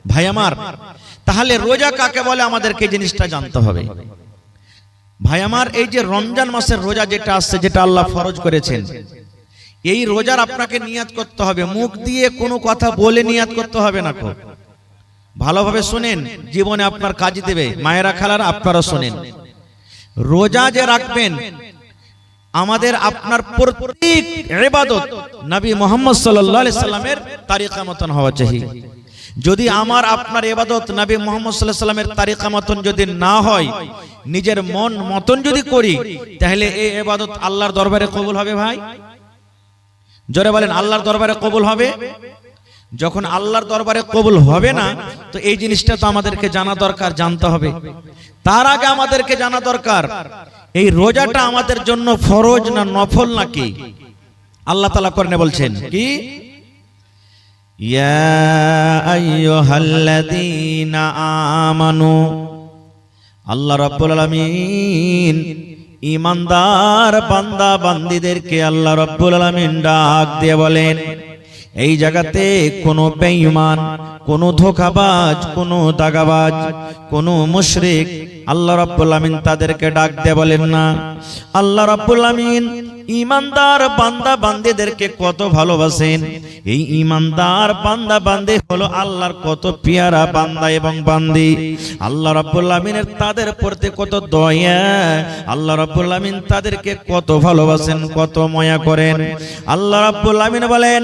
ভাই আমার, তাহলে রোজা কাকে বলে আমাদেরকে এই জিনিসটা জানতে হবে। ভাই আমার, এই যে রমজান মাসের রোজা যেটা আসছে, যেটা আল্লাহ ফরজ করেছেন, এই রোজার আপনাকে নিয়াত করতে হবে। মুখ দিয়ে কোনো কথা বলে নিয়াত করতে হবে না। খুব ভালোভাবে শুনেন, জীবনে আপনার কাজ দেবে। মায়েরা খালারা আপনারা শুনেন, রোজা যে রাখবেন, আমাদের আপনার প্রত্যেক ইবাদত নবী মুহাম্মদ সাল্লাল্লাহু আলাইহি সাল্লামের তরিকা মতন হওয়া চাই। যদি আমার আপনার ইবাদত নবী মুহাম্মদ সাল্লাল্লাহু আলাইহি সাল্লামের তরিকা মতন যদি না হয়, নিজের মন মতন যদি করি, তাহলে এই ইবাদত আল্লাহর দরবারে কবুল হবে? ভাই জোরে বলেন, আল্লাহর দরবারে কবুল হবে? যখন আল্লাহর দরবারে কবুল হবে না, তো এই জিনিসটা তো আমাদেরকে জানা দরকার, জানতে হবে। তার আগে আমাদেরকে জানা দরকার, এই রোজাটা আমাদের জন্য ফরজ না নফল নাকি? আল্লাহ তাআলা কোরআনে বলছেন কি, ইয়া আইয়ুহাল্লাযীনা আমানু, আল্লাহ রাব্বুল আলামিন ঈমানদার বান্দা বান্দীদেরকে আল্লাহ রাব্বুল আলামিন ডাক দিয়ে বলেন, এই জায়গাতে কোনো বেঈমান, কোনো ধোঁকাবাজ, কোনো দাগাবাজ, কোনো মুশরিক আল্লাহ রাব্বুল আমিন তাদেরকে ডাক দিয়ে বলেন না। আল্লাহ রাব্বুল আমিন ঈমানদার বান্দা বান্দীদেরকে কত ভালোবাসেন। এই ঈমানদার বান্দা বান্দী হলো আল্লাহর কত পেয়ারা বান্দা এবং বান্দী। আল্লাহ রাব্বুল আমিনের তাদের প্রতি কত দয়া, আল্লাহ রাব্বুল আমিন তাদেরকে কত ভালোবাসেন, কত মায়া করেন। আল্লাহ রাব্বুল আমিন বলেন,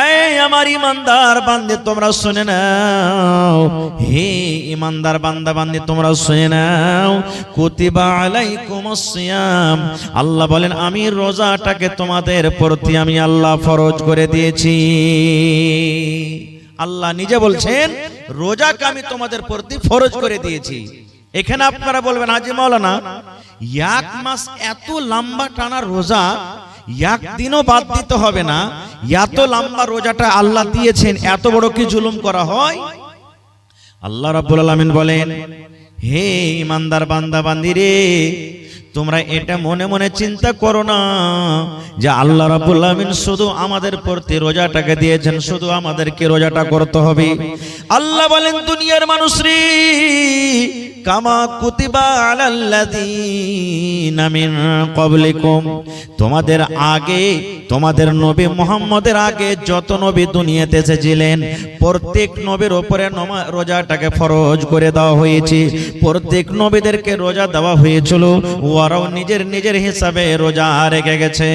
এই আমার ঈমানদার বান্দী তোমরা শুনে নাও, হে ঈমানদার বান্দা বান্দী তোমরা শুনে নাও, কুতিবা আলাইকুমুস সিয়াম, আল্লাহ বলেন আমি রোজাটাকে তোমাদের প্রতি আমি আল্লাহ ফরজ করে দিয়েছি। আল্লাহ নিজে বলছেন রোজাকে আমি তোমাদের প্রতি ফরজ করে দিয়েছি। এখানে আপনারা বলবেন, হাজী মাওলানা এক মাস এত লম্বা টানা রোজা একদিনও বাদ দিতে হবে না, এত লম্বা রোজাটা আল্লাহ দিয়েছেন, এত বড় কি জুলুম করা হয়? আল্লাহ রাব্বুল আলামিন বলেন, হে ঈমানদার বান্দা বান্দী রে, তোমরা এটা মনে মনে চিন্তা করো না যে আল্লাহ রাব্বুল আমিন শুধু আমাদের প্রতি রোজাটাকে দিয়েছেন, শুধু আমাদেরকে রোজাটা করতে হবে। আল্লাহ বলেন, দুনিয়ার মানুষ রে, কামা কুতিবা আলাল্লাযীনা মিন ক্বাবলিকুম, তোমাদের আগে, তোমাদের নবী মুহাম্মদের আগে যত নবী দুনিয়াতে এসেছিলেন, প্রত্যেক নবীর উপরে রোজাটাকে ফরজ করে দেওয়া হয়েছে। প্রত্যেক নবীদেরকে রোজা দেওয়া হয়েছিল, ওরাও নিজের নিজের হিসাবে রোজা রেখে গেছে।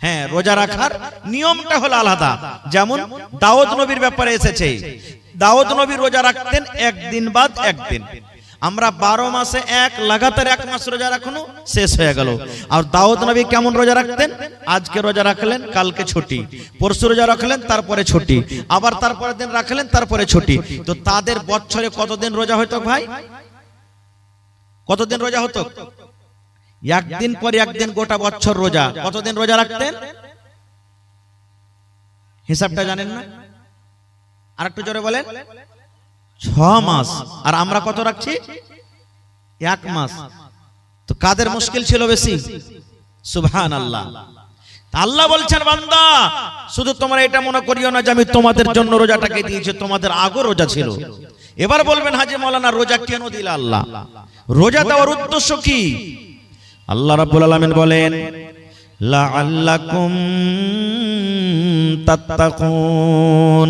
হ্যাঁ, রোজা রাখার নিয়মটা হলো আলাদা। যেমন দাউদ নবীর ব্যাপারে এসেছে, দাউদ নবী রোজা রাখতেন একদিন বাদ একদিন। আমরা 12 মাসে এক লাগাতার এক মাস রোজা রাখনো শেষ হয়ে গেল। আর দাউদ নবী কেমন রোজা রাখতেন? আজকে রোজা রাখলেন, কালকে ছুটি, পরশু রোজা রাখলেন, তারপরে ছুটি, আবার তারপরের দিন রাখলেন, তারপরে ছুটি। তো তাদের বছরে কতদিন রোজা হতো ভাই? কতদিন রোজা হতো? একদিন পর একদিন গোটা বছর রোজা। কতদিন রোজা রাখতেন হিসাবটা জানেন না? আরেকটু জোরে বলেন। 6 মাস। আর আমরা কত রাখছি? 1 মাস। তো কাদের মুশকিল ছিল বেশি? সুবহানাল্লাহ। আল্লাহ বলছেন, বান্দা শুধু তোমরা এটা মনে করিও না যে আমি তোমাদের জন্য রোজাটাকে দিয়েছি, তোমাদের আগেও রোজা ছিল। এবার বলবেন, হাজী মাওলানা রোজা কেন দিল আল্লাহ? রোজা দেওয়ার উদ্দেশ্য কি? আল্লাহ রাব্বুল আলামিন বলেন, লাআল্লাকুম তাত্তাকুন,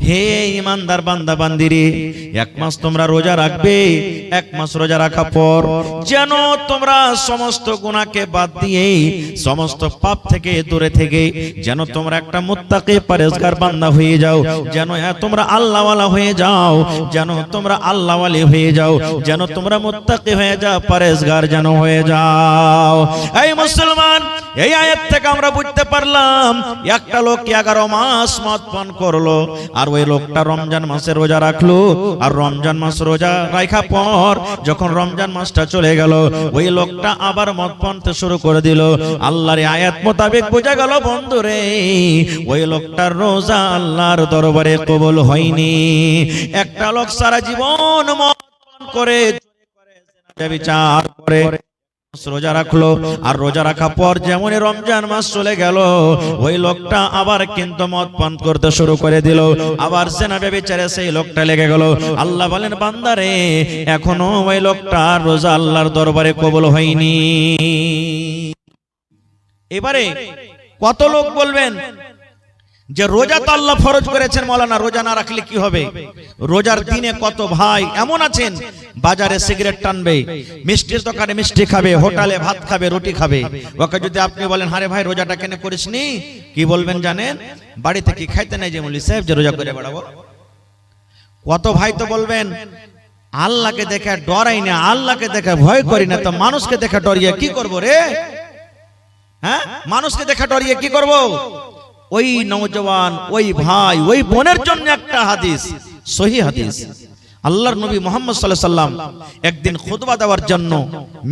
হে ঈমানদার বান্দা বান্দিরে, 1 মাস তোমরা রোজা রাখবে। 1 মাস রোজা রাখার পর যেন তোমরা সমস্ত গুনাহকে বাদ দিয়ে, সমস্ত পাপ থেকে দূরে থেকে যেন তোমরা একটা মুত্তাকি পরহেজগার বান্দা হয়ে যাও, যেন তোমরা আল্লাহওয়ালা হয়ে যাও, যেন তোমরা আল্লাহওয়ালি হয়ে যাও, যেন তোমরা মুত্তাকি হয়ে যাও, পরহেজগার যেন হয়ে যাও। এই মুসলমান, এই আয়াত থেকে আমরা বুঝতে পারলাম, একটা লোক 11 মাস মদ পান করলো, আর ওই লোকটা রমজান মাসে রোজা রাখলো, আর রমজান মাস রোজা রাখা পর যখন রমজান মাসটা চলে গেল, ওই লোকটা আবার মদ পানতে শুরু করে দিল। আল্লাহর আয়াত মোতাবেক বোঝা গেল, বন্ধুরে, ওই লোকটার রোজা আল্লাহর দরবারে কবুল হয়নি। একটা লোক সারা জীবন মদ পান করে, বিচার করে, রোজা রাখলো, আর রোজা রাখা পর যেমন রমজান মাস চলে গেল, ওই লোকটা আবার কিন্তু মদ পান করতে শুরু করে দিল, আবার জেনা ব্যভিচারে সেই লোকটা লেগে গেল। আল্লাহ বলেন, বান্দারে এখনো ওই লোকটা রোজা আল্লাহর দরবারে কবুল হয়নি। এবারে কত লোক বলবেন যে রোজা তো আল্লাহ ফরজ করেছেন, মাওলানা রোজা না রাখলে কি হবে? রোজার দিনে কত ভাই এমন আছেন বাজারে সিগারেট টানবে, মিষ্টির দোকানে মিষ্টি খাবে, হোটেলে ভাত খাবে, রুটি খাবে। ওকে যদি আপনি বলেন, আরে ভাই রোজাটা কেন করিসনি, কি বলবেন জানেন? বাড়িতে কি খাইতে নাই যে মৌলভী সাহেব যে রোজা করে বেড়াবো। কত ভাই তো বলবেন, আল্লাহকে দেখে ডরাই না, আল্লাহকে দেখে ভয় করি না, তো মানুষকে দেখে ডরিয়ে কি করব রে? হ্যাঁ, মানুষকে দেখে ডরিয়ে কি করব? ওই নওজওয়ান, ওই ভাই, ওই বোনের জন্য একটা হাদিস, সহিহ হাদিস। আল্লাহর নবী মুহাম্মদ সাল্লাল্লাহু আলাইহি সাল্লাম একদিন খুতবা দেওয়ার জন্য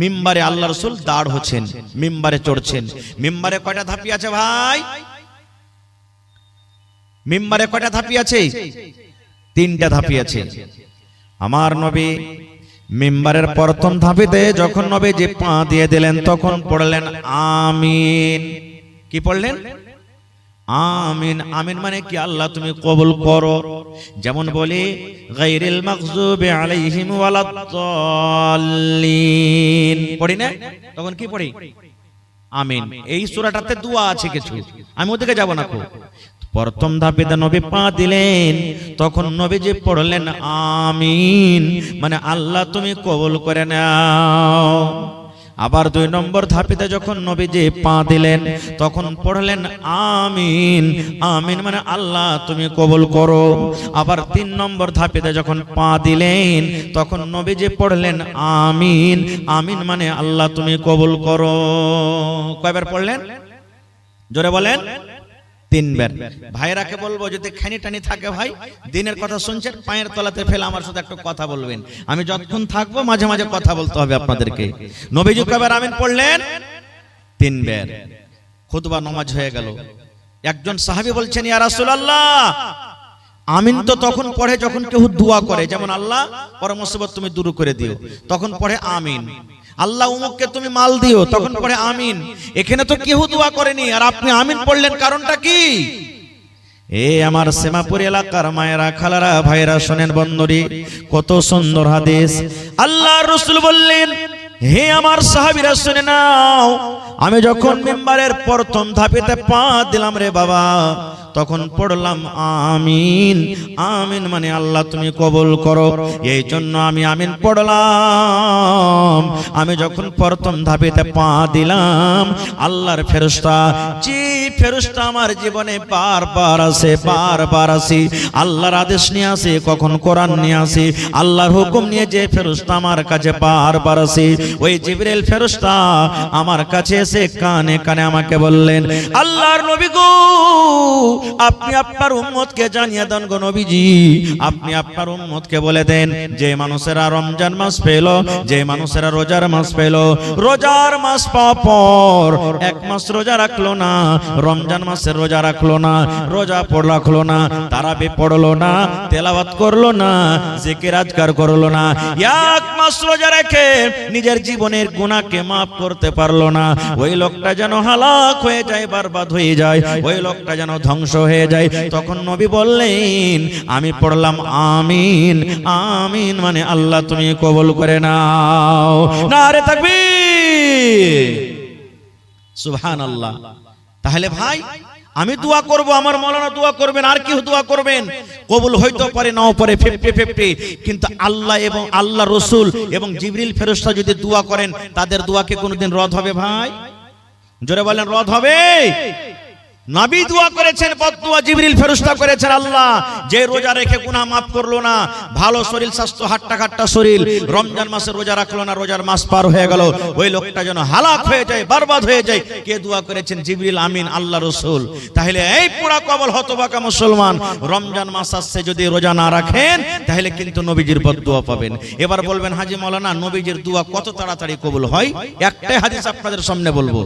মিম্বারে আল্লাহ রাসূল দাঁড় হচ্ছেন, মিম্বারে চড়ছেন। মিম্বারে কয়টা ধাপি আছে ভাই? মিম্বারে কয়টা ধাপি আছে? 3টা ধাপি আছে। আমার নবী মিম্বারের প্রথম ধাপিতে যখন নবীজি পা দিয়ে দিলেন, তখন পড়লেন আমিন। কি পড়লেন? আমিন। আমিন মানে কি? আল্লাহ তুমি কবুল করো। যেমন বলি গায়রিল মাগযুবি আলাইহিম ওয়ালাদ-দাল্লিন পড়ি না, তখন কি পড়ি? আমিন। এই সূরাটাতে দোয়া আছে কিছু, আমি ওদিকে যাব না। প্রথম ধাপেতে নবী পা দিলেন, তখন নবীজি পড়লেন আমিন, মানে আল্লাহ তুমি কবুল করে নাও। আবার 2 নম্বর ধাপেতে যখন নবীজি পা দিলেন, তখন পড়লেন আমিন। আমিন মানে আল্লাহ তুমি কবুল করো। আবার 3 নম্বর ধাপেতে যখন পা দিলেন, তখন নবীজি পড়লেন আমিন। আমিন মানে আল্লাহ তুমি কবুল করো। কয়বার পড়লেন? জোরে বলেন। 3 বার। ভাইরাকে বলবো, যদি খানি টানি থাকে ভাই, দিনের কথা শুনছেন, পায়ের তলাতে ফেলে আমার সাথে একটু কথা বলবেন। আমি যতক্ষণ থাকবো মাঝে মাঝে কথা বলতে হবে আপনাদেরকে। নবীজি কয়বার আমিন পড়লেন? 3 বার। খুতবা নামাজ হয়ে গেল। একজন সাহাবী বলছেন, ইয়া রাসূলুল্লাহ, আমিন তো তখন পড়ে যখন কেউ দোয়া করে, যেমন আল্লাহ পর মুসিবত তুমি দূর করে দিও, তখন পড়ে আমিন। আল্লাহ উমুককে তুমি মাল দিও, তখন পড়ে আমিন। এখানে তো কেউ দোয়া করেনি, আর আপনি আমিন পড়লেন, কারণটা কি? এ আমার সেমাপুর এলাকার মায়েরা, খালারা, ভাইরা, শোনেন বন্ধুরি, কত সুন্দর হাদিস। আল্লাহ রাসূল বললেন, হে আমার সাহাবীরা শুনে নাও, আমি যখন মিম্বারের প্রথম ধাপেতে পা দিলাম রে বাবা, তখন পড়লাম আমিন। আমিন মানে আল্লাহ তুমি কবুল করো। এই জন্য আমি আমিন পড়লাম। আমি যখন প্রথম ধাপেতে পা দিলাম, আল্লাহর ফেরেশতা, যে ফেরেশতা আমার জীবনে বারবার আসে, বারবার আসে, আল্লাহর আদেশ নিয়ে আসে, কখন কোরআন নিয়ে আসে, আল্লাহর হুকুম নিয়ে যে ফেরেশতা আমার কাছে বারবার আসে, ওই জিবরিল ফেরেশতা আমার কাছে এসে কানে কানে আমাকে বললেন, আল্লাহর নবী গো, আপনি আপনার উম্মতকে জানিয়ে দেন গো নবীজি, আপনি আপনার উম্মতকে বলে দেন, যে মানুষেরা রমজান মাস পেল, যে মানুষেরা রোজার মাস পেল, রোজার মাস পাওয়ার পর 1 মাস রোজা রাখলো না, রমজান মাসের রোজা রাখলো না, রোজা রাখলো না, তারাবি পড়লো না, তেলাওয়াত করলো না, জিকির আজকার করলো না, 1 মাস রোজা রেখে নিজের জীবনের গুনাহকে maaf করতে পারলো না, ওই লোকটা যেন হালাক হয়ে যায়, বরবাদ হয়ে যায়, ওই লোকটা যেন ধ্বংস হয়ে যায়। তখন নবী বললেন, আমি পড়লাম আমিন। আমিন মানে আল্লাহ তুমি কবুল করে নাও। নারে তাকবীর, সুবহানাল্লাহ। তাহলে ভাই, আমি দোয়া করব, আমার মাওলানা দোয়া করবেন, আর কেউ দোয়া করবেন, কবুল হইতে পারে নাও পারে, 50-50, কিন্তু আল্লাহ এবং আল্লাহ রাসূল এবং জিবরিল ফেরেশতা যদি দোয়া করেন, তাদের দোয়াকে কোনোদিন রদ হবে ভাই? জোরে বলেন, রদ হবে? নবী দোয়া করেছেন, বদদুয়া জিবরিল ফেরেশতা করেছেন। আল্লাহ যে রোজা রেখে গুনাহ maaf করলো না, ভালো শরীর স্বাস্থ্য, হাট্টা কাট্টা শরীর, রমজান মাসে রোজা রাখলো না, রোজার মাস পার হয়ে গেল, ওই লোকটা যেন হালাক হয়ে যায়, বরবাদ হয়ে যায়। কে দোয়া করেছেন? জিবরিল আমিন, আল্লাহ রাসূল। তাহলে এই পুরা কবল হতবাকা মুসলমান, রমজান মাস আসছে, যদি রোজা না রাখেন তাহলে কিন্তু নবীজির বদদুয়া পাবেন। এবার বলবেন, হাজী মাওলানা নবীজির দোয়া কত তাড়াতাড়ি কবুল হয়? একটাই হাদিস আপনাদের সামনে বলবো।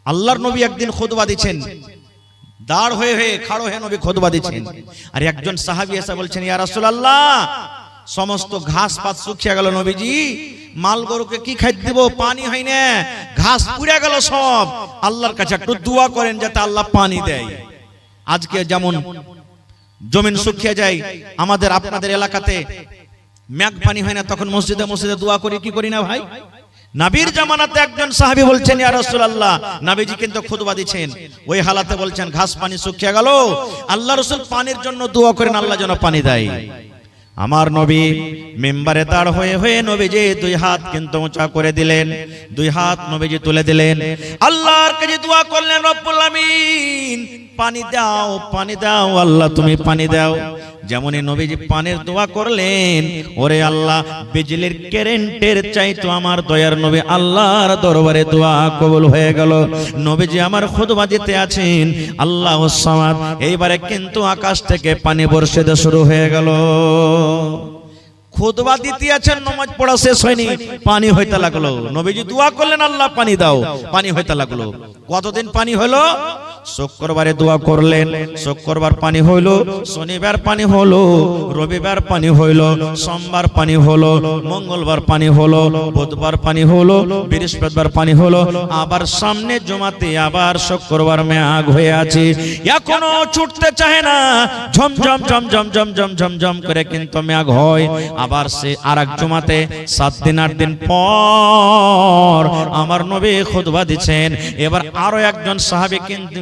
আল্লাহর নবী একদিন খুতবা দিচ্ছেন, দাঁড় হয়ে হয়ে খাড়ো হয়ে নবী খুতবা দিচ্ছেন, আর একজন সাহাবী এসে বলছেন, ইয়া রাসূলুল্লাহ, সমস্ত ঘাস পাত শুকিয়ে গেল নবীজি, মাল গরুকে কি খাইতে দেব, পানি হয় না, ঘাস পুড়ে গেল সব। আল্লাহর কাছে একটু দোয়া করেন যাতে আল্লাহ পানি দেয়। আজকে যেমন জমিন শুকিয়ে যায়, আমাদের আপনাদের এলাকাতে মেঘ পানি হয় না, তখন মসজিদে মসজিদে দোয়া করি, কি করি না ভাই? নবীর জামানাতে একজন সাহাবী বলছেন, ইয়া রাসূলুল্লাহ, নবীজি কিন্তু খুতবা দিচ্ছেন, ওই হালাতে বলছেন ঘাস পানি শুকিয়ে গেল, আল্লাহ রাসূল পানির জন্য দোয়া করেন আল্লাহ যেন পানি দেয়। আমার নবী মিম্বারে দাঁড় হয়ে হয়ে নবীজি দুই হাত কিন্তু উঁচা করে দিলেন, দুই হাত নবীজি তুলে দিলেন, আল্লাহর কাছে দোয়া করলেন, রব্বুল আমিন পানি দাও, পানি দাও, আল্লাহ তুমি পানি দাও। যেমনই নবীজি পানির দোয়া করলেন, ওরে আল্লাহ বিজলির কারেন্টের চাইতো আমার দয়ার নবী আল্লাহর দরবারে দোয়া কবুল হয়ে গেল। নবীজি আমার খুতবা দিতে আছেন, আল্লাহুস সামাদ, এইবারে কিন্তু আকাশ থেকে পানি বর্ষিত শুরু হয়ে গেল। খুতবা দিতে আছেন, নামাজ পড়া শেষ হয়নি, পানি হইতে লাগলো। নবীজি দোয়া করলেন, আল্লাহ পানি দাও, পানি হইতে লাগলো। কতদিন পানি হলো? শুক্রবারে দোয়া করলেন, শুক্রবার পানি হইল, শনিবার পানি হলো, রবিবার পানি হইল, সোমবার পানি হলো, মঙ্গলবার পানি হলো, বুধবার পানি হলো, বৃহস্পতিবার পানি হলো, আবার সামনে জমাতে আবার শুক্রবার মেঘ হয়ে আছে, এখনো ছুটতে চায় না, ঝমঝম ঝমঝম ঝমঝম ঝমঝম করে কিন্তু মেঘ হয়। আবার সে আরেক জমাতে 7 দিন 8 দিন পর আমার নবী খুতবা দিচ্ছেন। এবার আরো একজন সাহাবী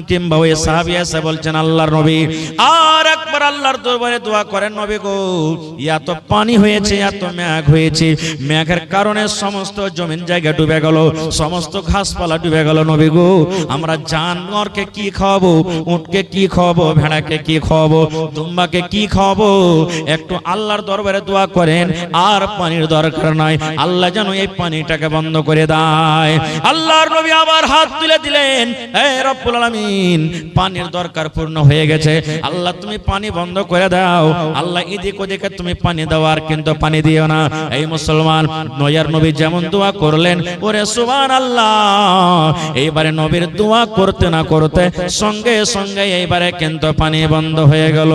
কিংবা ওই সাহাবী এসে বলছেন, আল্লাহর নবী আর একবার আল্লাহর দরবারে দোয়া করেন, নবী গো এত পানি হয়েছে, এত মেঘ হয়েছে, মেঘের কারণে সমস্ত জমিন জায়গা ডুবে গেল, সমস্ত ঘাসপালা ডুবে গেল, নবী গো আমরা জানোয়ারকে কি খাওয়াবো, উটকে কি খাওয়াবো, ভেড়াকে কি খাওয়াবো, দুম্বাকে কি খাওয়াবো, একটু আল্লাহর দরবারে দোয়া করেন, আর পানির দরকার নাই, আল্লাহ যেন এই পানিটাকে বন্ধ করে দেয়। আল্লাহর নবী আবার হাত তুলে দিলেন, হে রব্বুল আলামিন পানির দরকার পূর্ণ হয়ে গেছে, আল্লাহ তুমি পানি বন্ধ করে দাও, আল্লাহ এদিক ওদিকে তুমি পানি দাও, আর কিন্তু পানি দিও না। এই মুসলমান নয়ার নবী যেমন দোয়া করলেন, ওরে সুবহানাল্লাহ, এইবারে নবীর দোয়া করতে না করতে সঙ্গে সঙ্গে এইবারে কিন্তু পানি বন্ধ হয়ে গেল।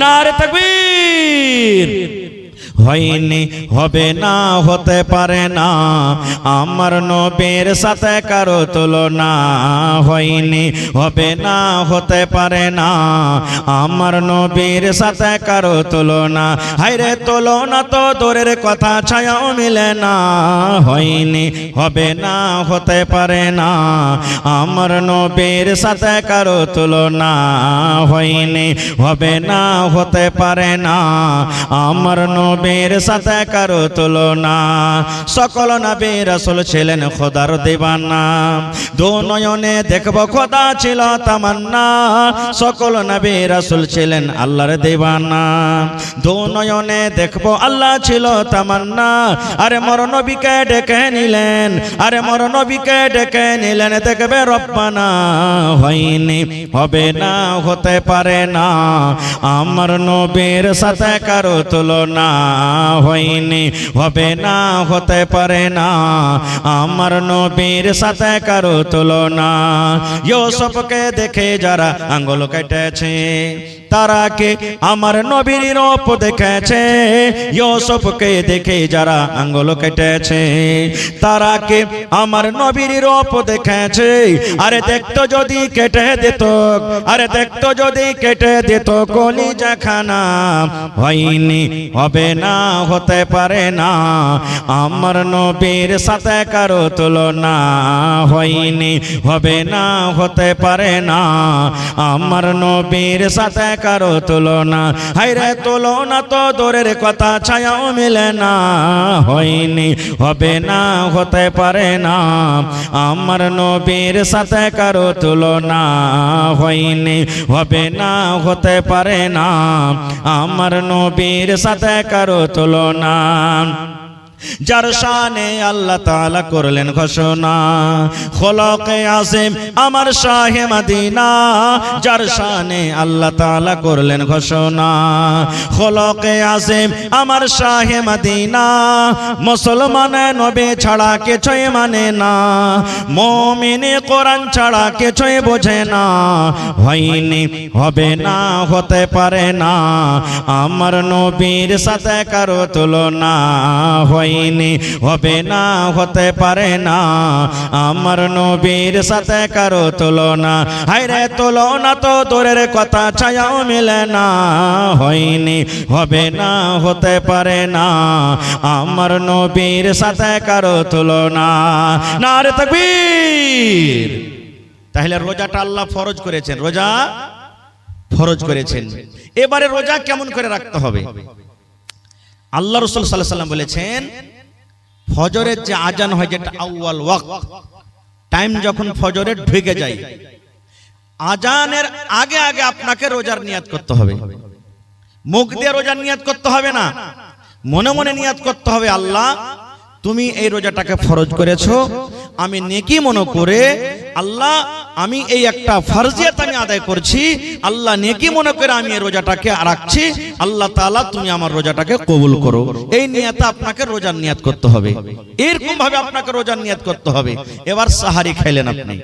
নারে তাকবীর। হয়নি, হবে না, হতে পারে না, আমার নবীর সাথে কারো তুলনা। হয়নি, হবে না, হতে পারে না, আমার নবীর সাথে কারো তুলনা। হায়রে তুলনা তো দূরের কথা, ছায়াও মিলে না। হয়নি, হবে না, হতে পারে না, আমার নবীর সাথে কারো তুলনা। হয়নি, হবে না, হতে পারে না, আমার নবীর সাথে কারো তুলনা। সকল নবী রাসূল ছিলেন খোদার দিওয়ানা, দু নয়নে দেখব খোদা ছিল তামান্না। সকল নবী রাসূল ছিলেন আল্লাহর দিওয়ানা, দু নয়নে দেখব আল্লাহ ছিল তামান্না। আরে মর নবীকে ডেকে নিলেন, আরে মর নবীকে ডেকে নিলেন, দেখবে রব্বানা। হয়নি, হবে না, হতে পারে না, আমার নবীর সাথে কারো তুলনা। হয়নি, হবে না, হতে পারে না, আমার নবীর সাথে কারো তুলনা। ইউসুফকে দেখে যারা আঙ্গুল কেটেছে, তারা কে আমার নবীর রূপ দেখেছে। ইউসুফকে দেখে যারা আঙ্গুল কেটেছে, তারা কে আমার নবীর রূপ দেখেছে। আরে দেখতো যদি কেটে দিত, আরে দেখতো যদি কেটে দিত কলিজা খানা। হয়নি, হবে না, হতে পারে না, আমার নবীর সাথে কারো তুলনা। হয়নি, হবে না, হতে পারে না, আমার নবীর সাথে কারো তুলনা। হায়রে তুলনা তো দূরের কথা, ছায়াও মিলে না। হয়নি, হবে না, হতে পারে না, আমার নবীর সাথে কারো তুলনা। হয়নি, হবে না, হতে পারে না, আমার নবীর সাথে কারো তুলনা। যার শানে আল্লাহ তাআলা করলেন ঘোষণা, খোলকে আযম আমার শাহে মদিনা। যার শানে আল্লাহ তাআলা করলেন ঘোষণা, খোলকে আযম আমার শাহে মদিনা। মুসলমান নবী ছাড়া কিছুই মানে না, মুমিন কোরআন ছাড়া কিছুই বোঝে না। হয়নি, হবে না, হতে পারে না, আমার নবীর সাথে কারো তুলনা। হয় হয়নি, হবে না, হতে পারে না, আমার নবীর সাথে কারো তুলনা। হায়রে তুলনা তো দূরের কথা, ছায়াও মিলে না, হয়নি, হবে না, হতে পারে না, আমার নবীর সাথে কারো তুলনা। নারে তাকবীর। তাহলে রোজাটা আল্লাহ ফরজ করেছেন, রোজা ফরজ করেছেন। এবারে রোজা কেমন করে রাখতে হবে? আল্লাহ রাসূল সাল্লাল্লাহু আলাইহি ওয়াসাল্লাম বলেছেন, ফজরের যে আজান হয়, যেটা আউয়াল ওয়াক্ত, টাইম যখন ফজরের ঢুকে যায়, আজানের আগে আগে আপনাকে রোজার নিয়াত করতে হবে। মুখ দিয়ে রোজার নিয়াত করতে হবে না, মনে মনে নিয়াত করতে হবে, আল্লাহ তুমি এই রোজাটাকে ফরজ করেছো, আমি নেকি মনে করে, আল্লাহ আমি এই একটা ফরজিয়াত আমি আদায় করছি, আল্লাহ নেকি মনে করে আমি এই রোজাটাকে রাখছি, আল্লাহ তাআলা তুমি আমার রোজাটাকে কবুল করো। এই নিয়তে আপনাকে রোজার নিয়াত করতে হবে, এরকম ভাবে আপনাকে রোজার নিয়াত করতে হবে। এবার সাহারি খাইলেন আপনি,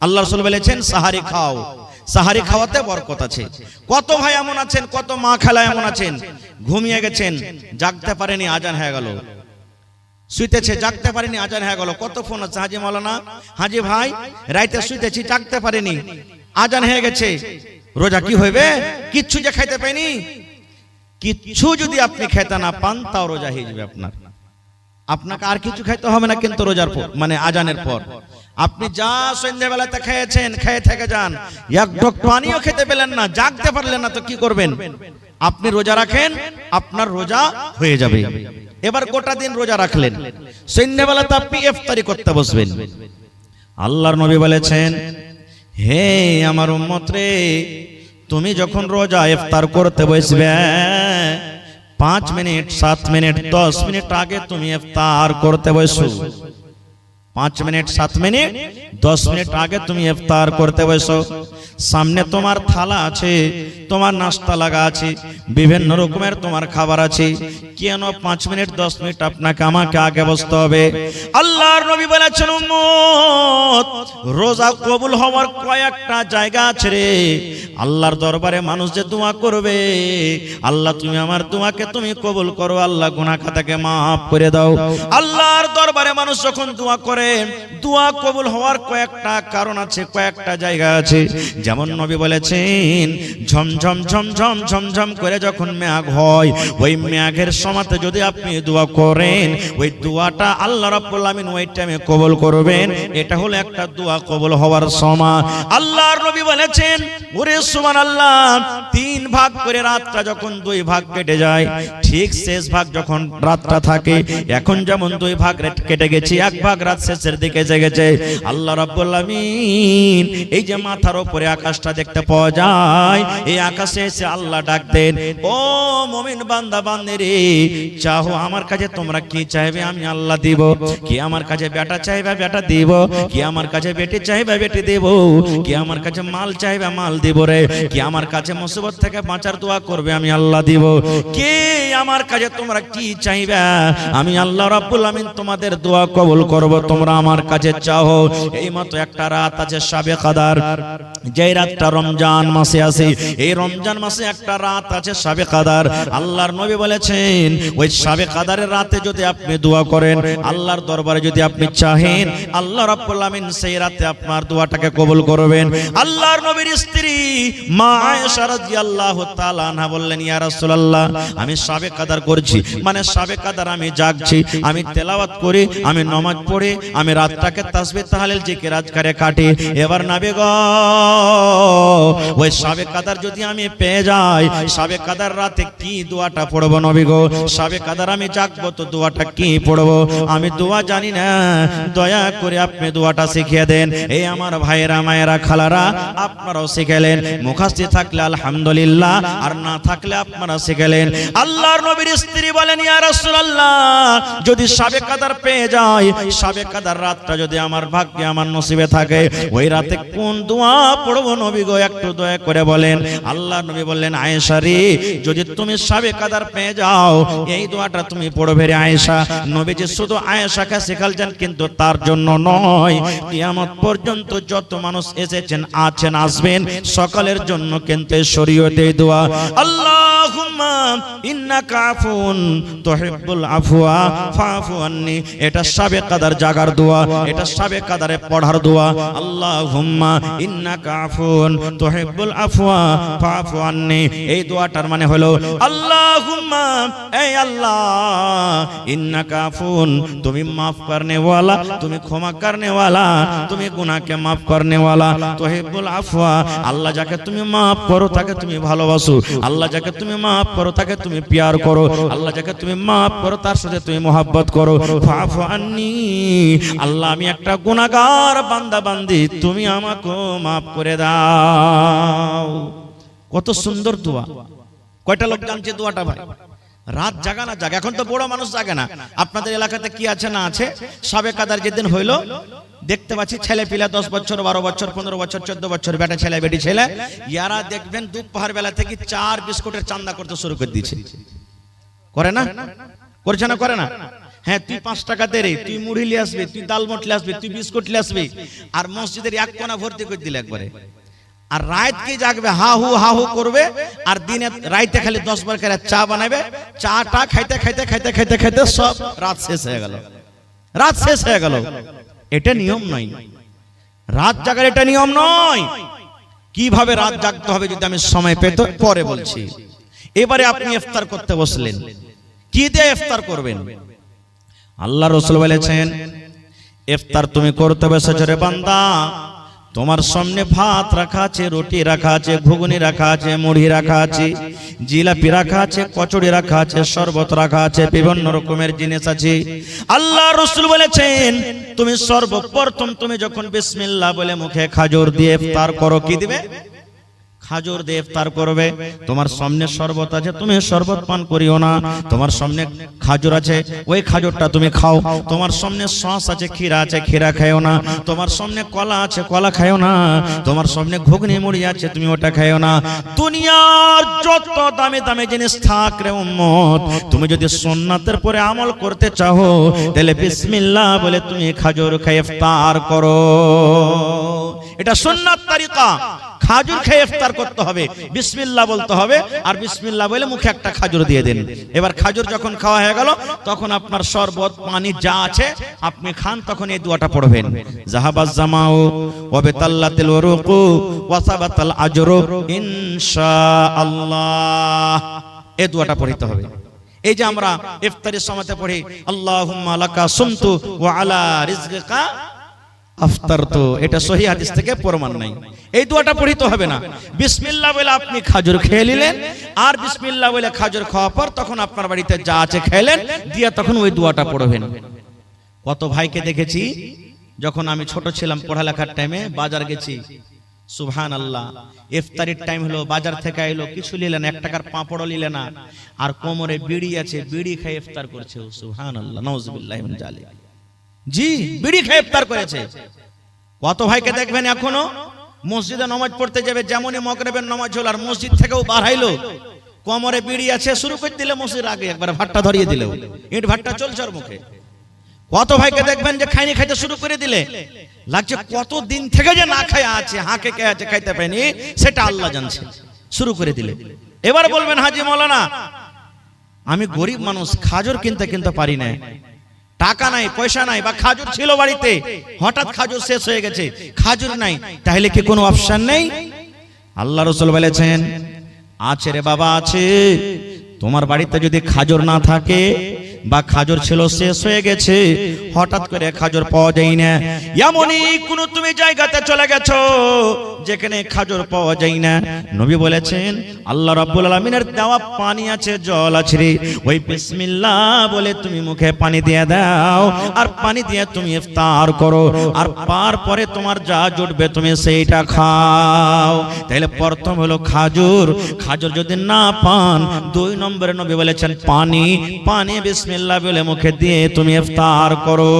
আল্লাহ রাসূল বলেছেন সাহারি খাও, সাহারি খাওয়াতে বরকত আছে। কত ভাই এমন আছেন, কত মা খালা এমন আছেন, ঘুমিয়ে গেছেন, জাগতে পারেনি, আজান হয়ে গেল, শুইতেছে, জাগতে পারেনি, আজান হয়ে গেল। কত ফোন আছে, হাজি মাওলানা, হাজি ভাই রাইতে শুইতেছি, জাগতে পারেনি, আজান হয়ে গেছে, রোজা কি হইবে? কিচ্ছু যে খাইতে পাইনি, কিচ্ছু যদি আপনি খেতে না পান তাও রোজা হয়ে যাবে আপনার। আপনাকে আর কিছু খাইতে হবে না, কিন্তু রোজার পর মানে আজানের পর আপনি যা সন্ধ্যাবেলাতে খেয়েছেন, খেয়ে থেকে যান, এক ঢোক পানিও খেতে পেলেন না, জাগতে পারলেন না, তো কি করবেন? আপনি রোজা রাখেন, আপনার রোজা হয়ে যাবে। এবার গোটা দিন রোজা রাখলেন, সন্ধ্যাবেলাতে আপনি ইফতারি করতে বসবেন। আল্লাহর নবী বলেছেন, হে আমার উম্মত রে, তুমি যখন রোজা ইফতার করতে বসবে, 5 মিনিট, 7 মিনিট, 10 মিনিট আগে তুমি ইফতার করতে বসো। 5 মিনিট, 7 মিনিট, 10 মিনিট আগে তুমি ইফতার করতে বসো। সামনে তোমার থালা আছে, তোমার নাস্তা লাগা আছে, বিভিন্ন রকমের তোমার খাবার আছে, কেন 5 মিনিট 10 মিনিট আপনাকে আমাকে আগে বসতে হবে? আল্লাহর নবী বলেছেন, উম্মত, রোজা কবুল হওয়ার কয়েকটা জায়গা আছে রে। আল্লাহর দরবারে মানুষ যে দোয়া করবে, আল্লাহ তুমি আমার দোয়াকে তুমি কবুল করো, আল্লাহ গুনাহ খাতাকে maaf করে দাও। আল্লাহর দরবারে মানুষ যখন দোয়া করে, দোয়া কবুল হওয়ার কয়েকটা কারণ আছে, কয়েকটা জায়গা আছে। যেমন নবী বলেছেন, ঝমঝম ঝমঝম ঝমঝম করে যখন মেঘ হয়, ওই মেঘের সময়তে যদি আপনি দোয়া করেন, ওই দোয়াটা আল্লাহ রাব্বুল আমিন ওই টাইমে কবুল করবেন। এটা হলো একটা দোয়া কবুল হওয়ার সময়। আল্লাহর নবী বলেছেন, ওরে সুবহানাল্লাহ, 3 ভাগ করে রাতটা যখন 2 ভাগ কেটে যায়, ঠিক শেষ ভাগ যখন রাতটা থাকে, এখন যেমন 2 ভাগ কেটে গেছে, 1 ভাগ রাত শেষের দিকে এসে গেছে, আল্লাহ রাব্বুল আমিন এই যে মাথার উপরে আকাশটা দেখতে পাওয়া যায়, এই আকাশে এসে আল্লাহ ডাক দেন, ও মুমিন বান্দা বান্দিরে, চাও আমার কাছে তোমরা কি চাইবে আমি আল্লাহ দিব। কি আমার কাছে বেটা চাইবে বেটা দিব, কি আমার কাছে বেটি চাইবে বেটি দেব, কি আমার কাছে মাল চাইবে মাল দিব রে, কি আমার কাছে মুসিবত থেকে বাঁচার দোয়া করবে আমি আল্লাহ দিব। কে আমার কাছে তোমরা কি চাইবে, আমি আল্লাহ রাব্বুল আমিন তোমাদের দোয়া কবুল করব, তোমরা আমার কাছে চাও। এই মতো একটা রাত আছে শাবে কদর, যে রাতটা রমজান মাসে আছে, এই রমজান মাসে একটা রাত আছে শাবে কদর। আল্লাহর নবী বলেছেন, ওই শাবে কদরের রাতে যদি আপনি দোয়া করেন, আল্লাহর দরবারে যদি আপনি চাহেন, আল্লাহ রাব্বুল আমিন সেই রাতে আপনার দোয়াটাকে কবুল করবেন। আল্লাহর নবীর স্ত্রী মা আয়েশা রাদিয়াল্লাহু তাআলা আনহা বললেন, ইয়া রাসূলুল্লাহ, আমি শাবে কদর করছি, মানে শাবে কদর আমি জাগছি, আমি তেলাওয়াত করি, আমি নামাজ পড়ি, আমি রাতটাকে তাসবিহ তাহলিল জিকির আজকারে কাটি। এবার নবী গো, ওই শাবে কদর যদি আমি পেয়ে যাই, শাবে কদর রাতে কি দোয়াটা পড়বো নবী গো? শাবে কদর আমি জাগবো তো দোয়াটা কি পড়বো? আমি দোয়া জানি না, দয়া করে আপনি দোয়াটা শিখিয়ে দেন। এই আমার ভাইয়েরা মায়েরা খালারা, আপনারাও শিখেলেন, মুখস্থ থাকলে আলহামদুলিল্লাহ, আর না থাকলে আপনারা শিখেলেন। আল্লাহর নবীর স্ত্রী বলেন, ইয়া রাসূলুল্লাহ, যদি শাবে কদর পেয়ে যাই, শাবে কদর রাতটা যদি আমার ভাগ্যে আমার নসিবে থাকে, ওই রাতে কোন দোয়া পড়বো নবী গো, একটু দয়া করে বলেন। আল্লাহর নবী বললেন, আয়েশা রে, যদি তুমি শাবে কদর পেয়ে যাও, এই দোয়াটা তুমি পড়বে রে আয়েশা। নবীজি শুধু আয়েশাকে শেখালেন, কিন্তু তার জন্য নয়, কিয়ামত পর্যন্ত যত মানুষ এসেছেন, আছেন, আসবেন, সকলের জন্য কিন্তু শরীয়তে দোয়া। আল্লাহুম্মা ইন্নাকা আফুন তুহিব্বুল আফওয়া ফাফু আন্নি। এটা শাবে কদর জাগার দোয়া, এটা শাবে কদরে পড়ার দোয়া। আল্লাহুম্মা ইন্নাকা আফুন তুহিব্বুল আফওয়া ফাফু আন্নি। এই দোয়াটার মানে হলো আল্লাহুম্মা, এই আল্লাহ, ইন্নাকা আফুন, তুমি মাফ করনে वाला, তুমি ক্ষমা করনে वाला, তুমি গুনাহকে মাফ করনে वाला। তুহিব্বুল আফওয়া, আল্লাহ যাকে তুমি মাফ করো তাকে তুমি ভালোবাসো, আল্লাহ যাকে তুমি মাফ করো তাকে তুমি প্যার করো, আল্লাহ যাকে তুমি মাফ করো তার সাথে তুমি মোহাব্বত করো। ফাফু আন্নি, আল্লাহ আমি একটা গুনাহগার বান্দা বান্দি, তুমি আমাকে মাফ করে দাও। কত সুন্দর দোয়া। কয়টা লোক জানছে দোয়াটা ভাই? রাত জাগা না জাগা, এখন তো বড় মানুষ জাগে না। আপনাদের এলাকাতে কি আছে না আছে, শাবে কদর যেদিন হইলো দেখতে পাচ্ছি ছেলে পিলা 10 বছর 12 বছর 15 বছর 14 বছর বেটা ছেলে বেটি ছেলে, ইয়ারা দেখবেন দুপুর বেলা থেকে 4 বিস্কুটের চান্দা করতে শুরু করে দিয়েছে। করে না? করছে না? করে না? হ্যাঁ, তুই 5 টাকা দে রে, তুই মুড়ি নিয়ে আসবি, তুই ডাল মট নিয়ে আসবি, তুই বিস্কুট নিয়ে আসবি, আর মসজিদের এক কোণা ভর্তি করে দিলে একবারে। আর রাত কি জাগবে, হা হু করবে, আর দিনে রাইতে খালি 10 বার করে চা বানাবে, চাটা খাইতে খাইতে খাইতে খাইতে খাইতে সব রাত শেষ হয়ে গেল, রাত শেষ হয়ে গেল। এটা নিয়ম নয়, রাত জাগার এটা নিয়ম নয়। কিভাবে রাত জাগতে হবে যদি আমি সময় পেতে পরে বলছি। এবারে আপনি ইফতার করতে বসলেন, কি দিয়ে ইফতার করবেন? আল্লাহ রাসূল বলেছেন, ইফতার তুমি করতে বসেছো রে বান্দা, তোমার সামনে ভাত রাখা আছে, রুটি রাখা আছে, ঘুগনি রাখা আছে, মুড়ি রাখা আছে, জিলাপি রাখা আছে, কচুরি রাখা আছে, শরবত রাখা আছে, বিভিন্ন রকমের জিনিস আছে। আল্লাহ রাসূল বলেছেন, তুমি সর্বপ্রথম তুমি যখন বিসমিল্লাহ বলে মুখে খাজুর দিয়ে ইফতার করো, কি দিবে? খাজুর দিয়ে ইফতার করবে। তোমার সামনে শরবত আছে, তুমি শরবত পান করিও না। তোমার সামনে খাজুর আছে, ওই খাজুরটা তুমি খাও। তোমার সামনে সস আছে, ক্ষীরা আছে, ক্ষীরা খাও না। তোমার সামনে কলা আছে, কলা খাও না। তোমার সামনে ঘুগনি মুড়ি আছে, তুমি ওটা খাও না। দুনিয়ার যত দামি দামি জিনিস থাক রে উম্মত, তুমি যদি সুন্নাতের পরে আমল করতে চাও, তাহলে বিসমিল্লাহ বলে তুমি খাজুর খেয়ে ইফতার করো। এটা সুন্নাত তরিকা। খাজুর খেয়ে ইফতার করতে হবে, বিসমিল্লাহ বলতে হবে, আর বিসমিল্লাহ বলে মুখে একটা খাজুর দিয়ে দেন। এবার খাজুর যখন খাওয়া হয়ে গেল, তখন আপনার শরবত পানি যা আছে আপনি খান, তখন এই দোয়াটা পড়বেন, জাহাবাজ জামাউ ওয়া বিতাল্লাতিল উরুকু ওয়া সাবাতাল আজরু ইনশাআল্লাহ। এই দোয়াটা পড়তে হবে। এই যে আমরা ইফতারের সময়তে পড়ি, আল্লাহুম্মা লাকা সুমতু ওয়া আলা রিজকিকা আফতারতু, এটা সহিহ হাদিস থেকে প্রমাণ নাই। এই দোয়াটা পড়িতে হবে না। বিসমিল্লাহ বলে আপনি খাজুর খেয়ে নিলেন, আর বিসমিল্লাহ বলে খাজুর খাওয়ার পর তখন আপনার বাড়িতে যা আছে খেলেন, দিয়ে তখন ওই দোয়াটা পড়বেন। কত ভাইকে দেখেছি, যখন আমি ছোট ছিলাম পড়ালেখার টাইমে বাজার গেছি, সুবহানাল্লাহ, ইফতারির টাইম হলো, বাজার থেকে আইলো, কিছু নিলেন, 1 টাকার পাঁপড় নিলেন না, আর কোমরে বিড়ি আছে, বিড়ি খেয়ে ইফতার করছে। সুবহানাল্লাহ, নাউযুবিল্লাহি মিন যালিক। জি, বিড়ি খেয়ে ইফতার করেছে। কত ভাইকে দেখবেন এখনো মসজিদে নামাজ পড়তে যাবে, যেমনই মাগরিবের নামাজ হলো আর মসজিদ থেকেও বার হইলো, কোমরে বিড়ি আছে, শুরু করে দিলে মসজিদের আগে একবার ভাতটা ধরিয়ে দিল, ইট ভাতটা চলছে ওর মুখে। কত ভাইকে দেখবেন যে খাইনি খাইতে শুরু করে দিলে, লাগছে কত দিন থেকে যে না খায় আছে, হাঁকে কে আছে, খাইতে পায়নি, সেটা আল্লাহ জানছে, শুরু করে দিলে। এবার বলবেন, হাজি মাওলানা আমি গরিব মানুষ, খাজুর কিনতে পারি না, টাকা নাই, পয়সা নাই, বা খাজুর ছিল বাড়িতে, হঠাৎ খাজুর শেষ হয়ে গেছে, খাজুর নাই, তাহলে কি কোনো অপশন নেই? আল্লাহ রাসূল বলেছেন, আছে রে বাবা, আছে। তোমার বাড়িতে যদি খাজুর না থাকে, বা খাজুর ছিল শেষ হয়ে গেছে, হঠাৎ করে খাজুর পাওয়া যায় না, এমনই কোন তুমি জায়গাতে চলে গেছো যেখানে খাজুর পাওয়া যায় না, নবী বলেছেন আল্লাহ রাব্বুল আলামিনের দেওয়া পানি আছে, জল আছে রে, ওই বিসমিল্লাহ বলে তুমি মুখে পানি দিয়ে দাও, আর পানি দিয়ে তুমি ইফতার করো, আর পরে তোমার যা জুটবে তুমি সেইটা খাও। তাহলে প্রথম হলো খাজুর, খাজুর যদি না পান, 2 নম্বরে নবী বলেছেন পানি, পানি বিসমিল্লাহ বলে মুখে দিয়ে তুমি ইফতার করো।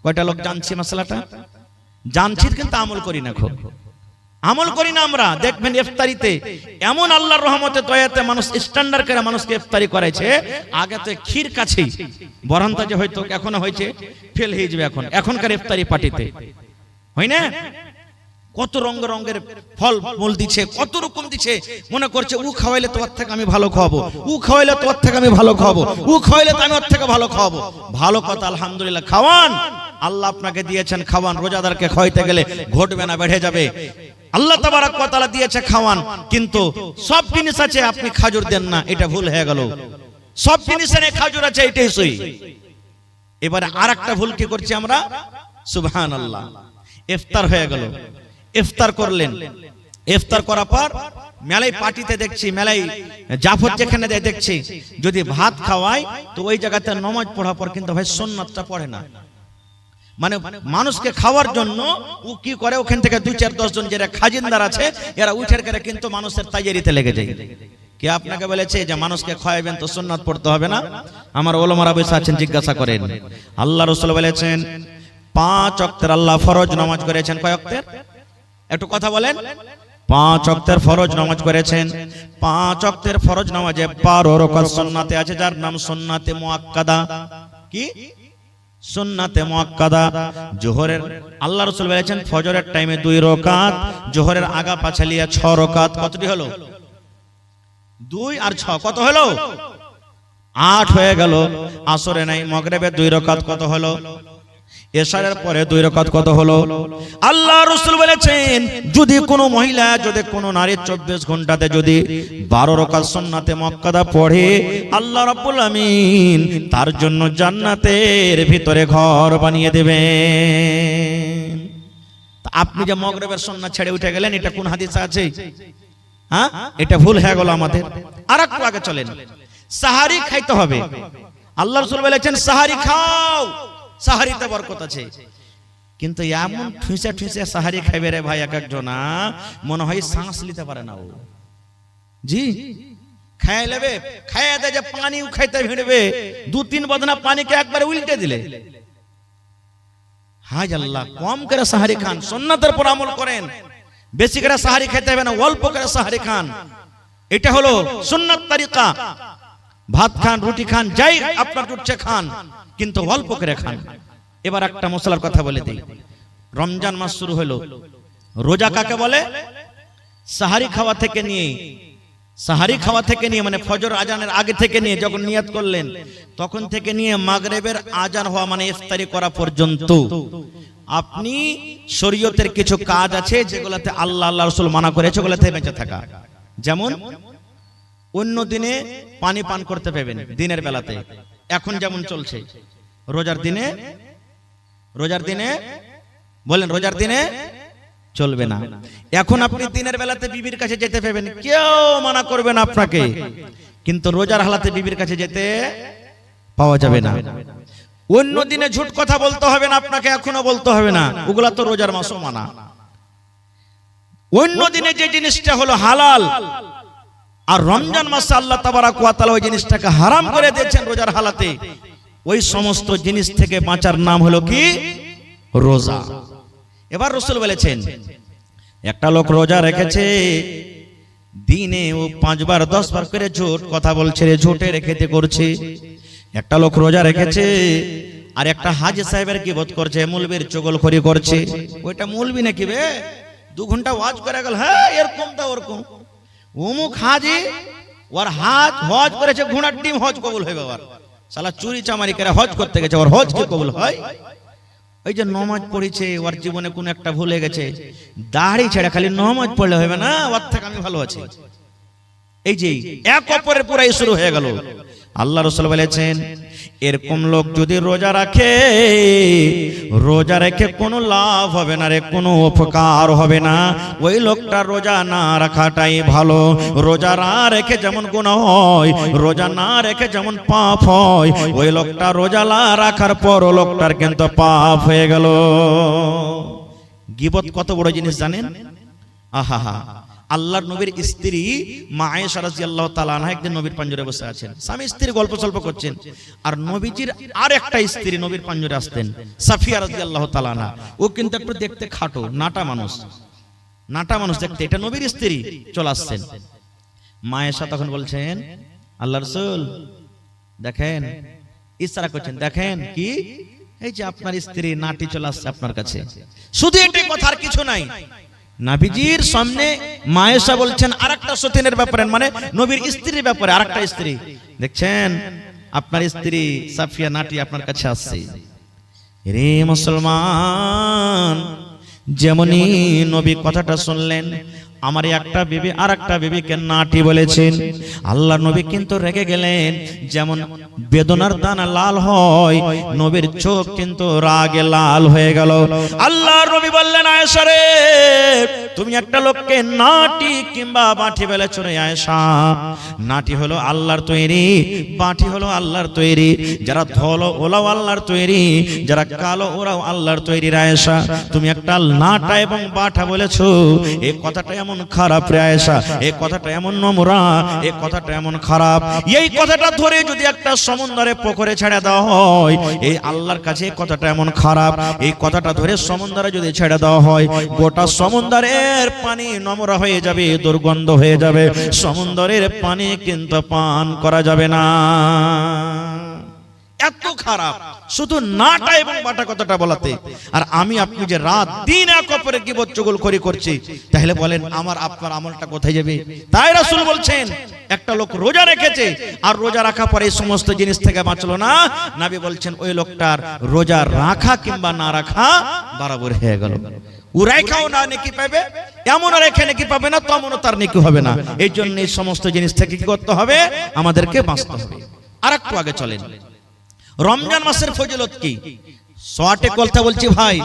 কয়টা লোক জানছি মাসলাটা? জানছি, কিন্তু আমল করি না, খুব আমল করি না আমরা। দেখবেন ইফতারিতে এমন আল্লাহর রহমতে দয়াতে মানুষ স্ট্যান্ডার্ড করে মানুষকে ইফতারি করাইছে। আগে তো ক্ষীর কাছেই বরান্তা যে হয়তো এখনো হয়েছে, ফেল হয়ে যাবে এখনকার ইফতারি পার্টিতে, হয় না? কত রঙের ফল মূল দিচ্ছে, কত রকম দিচ্ছে, মনে করছে ও খাওয়াইলে তোমার থেকে আমি ভালো খাওয়াবো, ও খাওয়াইলে তোমার থেকে আমি ভালো খাওয়াবো, ও খাওয়াইলে তো আমি ওর থেকে ভালো খাওয়াবো। ভালো কথা, আলহামদুলিল্লাহ, খাওয়ান, আল্লাহ আপনাকে দিয়েছেন, খাওয়ান। রোজাদারকে খাওয়াইতে গেলে ঘটবে না, বেড়ে যাবে। আল্লাহ তাবারক ওয়া তাআলা দিয়েছে, খাওয়ান। কিন্তু সব জিনিস আছে, আপনি খাজুর দেন না, এটা ভুল হয়ে গেল। সব জিনিসের খাজুর আছে, এটাই সহি। এবারে আরেকটা ভুল কি করছি আমরা? সুবহানাল্লাহ, ইফতার হয়ে গেল, ইফতার করলেন, ইফতার করার পর মেলায় পার্টিতে দেখছি, মেলায় জাফর যেখানে দেয় দেখছি, যদি ভাত খাওয়ায় তো ওই জায়গাতে নামাজ পড়ার পর কিন্তু ভাই সুন্নাতটা পড়ে না। মানে মানুষকে খাওয়ার জন্য ও কি করে, ওখান থেকে 2-4-10 জন যারা খাজিনদার আছে এরা উঠে করে কিন্তু মানুষের তাইয়ারিতে লেগে যায়। কে আপনাকে বলেছে যে মানুষকে খাওয়াবেন তো সুন্নাত পড়তে হবে না? আমার ওলামারা বসে আছেন, জিজ্ঞাসা করেন। আল্লাহ রাসূল বলেছেন 5 ওয়াক্তের আল্লাহ ফরজ নামাজ করেছেন। কয় ওয়াক্তের? একটু কথা বলেন। 5 ওয়াক্তের ফরজ নামাজ করেছেন। 5 ওয়াক্তের ফরজ নামাজে 12 রাকাত সুন্নাতে আছে, যার নাম সুন্নাতে মুআক্কাদা। কি? সুন্নাতে মুআক্কাদা। জোহরের আল্লাহ রাসূল বলেছেন ফজরের টাইমে 2 রাকাত, জোহরের আগা পাছালিয়া 6 রাকাত। কতটি হলো? 2 আর 6 কত হলো? 8 হয়ে গেল। আসরে নাই, মাগরিবে 2 রাকাত কত হলো? এশারের পরে 2 রাকাত কত হলো? আল্লাহ রাসূল বলেছেন যদি কোনো মহিলা, যদি কোনো নারী 24 ঘন্টাতে যদি 12 রাকাত সুন্নাতে মুআক্কাদা পড়ে, আল্লাহ রাব্বুল আমিন তার জন্য জান্নাতের ভিতরে ঘর বানিয়ে দেবেন। আপনি যে মাগরিবের সুন্নাত ছেড়ে উঠে গেলেন, এটা কোন হাদিসে আছে? হ্যাঁ, এটা ভুল হয়ে গেল আমাদের। আরেকটু আগে চলেন। সাহারি খাইতে হবে। আল্লাহ রাসূল বলেছেন সাহারি খাও, সাহারিতে বরকত আছে। কিন্তু এমন ঠুসে ঠুসে সাহারি খাইবে রে ভাই, এক একজন মনে হয় শ্বাস নিতে পারে না। ও জি খাই লেবে, খাইয়া দে যে পানিও খাইতে ভিড়বে, 2-3 বদনা পানিকে একবারে উল্টে দিলে। হায় আল্লাহ, কম করে সাহারি খান, সুন্নাতের পর আমল করেন। বেশি করে সাহারি খেতে হবে না, অল্প করে সাহারি খান। এটা হলো সুন্নাত তরিকা। ভাত খান, রুটি খান, যাই আপনার জুটছে খান, কিন্তু অল্প করে খান। এবার একটা মশলার কথা বলে দিই। রমজান মাস শুরু হলো, রোজা কাকে বলে? সাহারি খাওয়া থেকে নিয়ে, সাহারি খাওয়া থেকে নিয়ে মানে ফজর আজানের আগে থেকে নিয়ে যখন নিয়াত করলেন তখন থেকে নিয়ে মাগরিবের আজান হওয়া মানে ইফতারি করা পর্যন্ত আপনি শরীয়তের কিছু কাজ আছে যেগুলোতে আল্লাহ আল্লাহ রাসূল মানা করেছে, ওগুলোতে বেঁচে থাকা। যেমন অন্য দিনে পানি পান করতে পাবেন দিনের বেলাতে, এখন যেমন চলছে। রোজার দিনে বলেন, রোজার দিনে চলবে না। এখন আপনি দিনের বেলাতে বিবির কাছে যেতে পাবেন, কেউ মানা করবে না আপনাকে, কিন্তু রোজার হালাতে বিবির কাছে যেতে পাওয়া যাবে না। অন্য দিনে ঝুট কথা বলতে হবে না আপনাকে, এখনো বলতে হবে না, ওগুলা তো রোজার মাসও মানা। অন্য দিনে যে জিনিসটা হলো হালাল, আর রমজান মাসে আল্লাহ তাবারাক ওয়া তাআলা ওই জিনিসটাকে হারাম করে দিয়েছেন রোজার হালাতে। ওই সমস্ত জিনিস থেকে বাঁচার নাম হলো কি? রোজা। এবার রাসূল বলেছেন একটা লোক রোজা রেখেছে, দিনে ও 5 বার 10 বার করে ঝুট কথা বলছে, ঝুটের খেতে করছে। একটা লোক রোজা রেখেছে আর একটা হাজী সাহেবের গীবত করছে, মৌলবীর চগলখড়ি করছে। ওইটা মৌলবী নাকি বে, 2 ঘন্টা ওয়াজ করে গেল, হ্যাঁ এরকম তা ওরকম। অমুক হাজী ওর হজ করেছে, ঘোড়ার ডিম হজ কবুল হয়ে যাবে। শালা চুরি চামারি করে হজ করতে গেছে, ওর হজ কি কবুল হয়? ওই যে নামাজ পড়েছে, ওর জীবনে কোন একটা ভুলে গেছে, দাড়ি ছেড়ে খালি নামাজ পড়লে হবে না, ওর থেকে আমি ভালো আছি। এই যে এক অপরের পুরাই শুরু হয়ে গেল। আল্লাহ রাসূল বলেছেন এরকম লোক যদি রোজা রাখে, রোজা রেখে কোনো লাভ হবে না রে, কোনো উপকার হবে না। ওই লোকটা রোজা না রাখাটাই ভালো। রোজা না রেখে যেমন গুনাহ হয়, রোজা না রেখে যেমন পাপ হয়, ওই লোকটা রোজা না রাখার পর ও লোকটার কিন্তু পাপ হয়ে গেল। গীবত কত বড় জিনিস জানেন? আহা, আল্লাহর নবীর স্ত্রী মা আয়েশা রাদিয়াল্লাহু তাআলা আনহা একদিন নবীর পাঞ্জরে বসে আছেন, স্বামী স্ত্রী গল্প সল্প করছেন। আর নবীজির আর একটা স্ত্রী নবীর পাঞ্জরে আসতেন, সাফিয়া রাদিয়াল্লাহু তাআলা আনহা। ও কিন্তু একটু দেখতে খাটো, নাটা মানুষ দেখতে, এটা নবীর স্ত্রী চলে আসছেন। মা আয়েশা তখন বলছেন আল্লাহর রাসূল দেখেন, ইশারা করছেন, দেখেন কি এই যে আপনার স্ত্রী নাটি চলে আসছে আপনার কাছে। শুধু এটাই কথা, আর কিছু নাই। নবীজির সামনে মা আয়েশা বলছেন আরেকটা সতীনের ব্যাপারে, মানে নবীর স্ত্রীর ব্যাপারে আরেকটা স্ত্রী, দেখছেন আপনার স্ত্রী সাফিয়া নাটি আপনার কাছে আসছে। রে মুসলমান, যেমনই নবী কথাটা শুনলেন, আমার একটা বিবি আর একটা বিবিকে নাটি বলেছেন, আল্লাহ নবী কিন্তু রেগে গেলেন। যেমন বেদনার দানা লাল হয়, নবীর চোখ কিন্তু রাগে লাল হয়ে গেল। আল্লাহ নবী বললেন, আয়েশা রে, তুমি একটা লোককে নাটি কিংবা বাটি বলেছ রে আয়েশা। নাটি হলো আল্লাহর তৈরি, বাটি হলো আল্লাহর তৈরি। যারা ধলো ওরাও আল্লাহর তৈরি, যারা কালো ওরাও আল্লাহর তৈরি। আয়েশা, তুমি একটা নাটা এবং বাটা বলেছো, এই কথাটা এমন খারাপ রে আয়েশা, এই কথাটা এমন নোংরা, এই কথাটা এমন খারাপ। এই কথাটা ধরে যদি একটা সমুদ্রে পুকুরে ছেড়ে দেওয়া হয়, এই আল্লাহর কাছে এই কথাটা এমন খারাপ। এই কথাটা ধরে সমুদ্রে যদি ছেড়ে দেওয়া হয়, গোটা সমুদ্রের পানি নোংরা হয়ে যাবে, দুর্গন্ধ হয়ে যাবে। সমুদ্রের পানি কিন্তু পান করা যাবে না, এত খারাপ শুধু নাটা এবং বাটা কথাটা বলাতে। আর আমি আপনি যে রাত দিন এক অপরের গীবত চুগলখড়ি করছি, তাহলে বলেন আমার আপনার আমলটা কোথায় যাবে? তাই রাসূল বলছেন, একটা লোক রোজা রেখেছে আর রোজা রাখা পরে এই সমস্ত জিনিস থেকে বাঁচলো না, নবী বলছেন ওই লোকটার রোজা রাখা কিংবা না রাখা বরাবর হয়ে গেল। উরাইখাও না নেকি পাবে, এমনও রেখে নেকি পাবে না, তেমনও তার নেকি হবে না। এই জন্য এই সমস্ত জিনিস থেকে কি করতে হবে? আমাদেরকে বাঁচতে হবে। আর একটু আগে চলেন, রমজান মাসের ফজিলত কি? শর্টে কথা বলছি ভাই,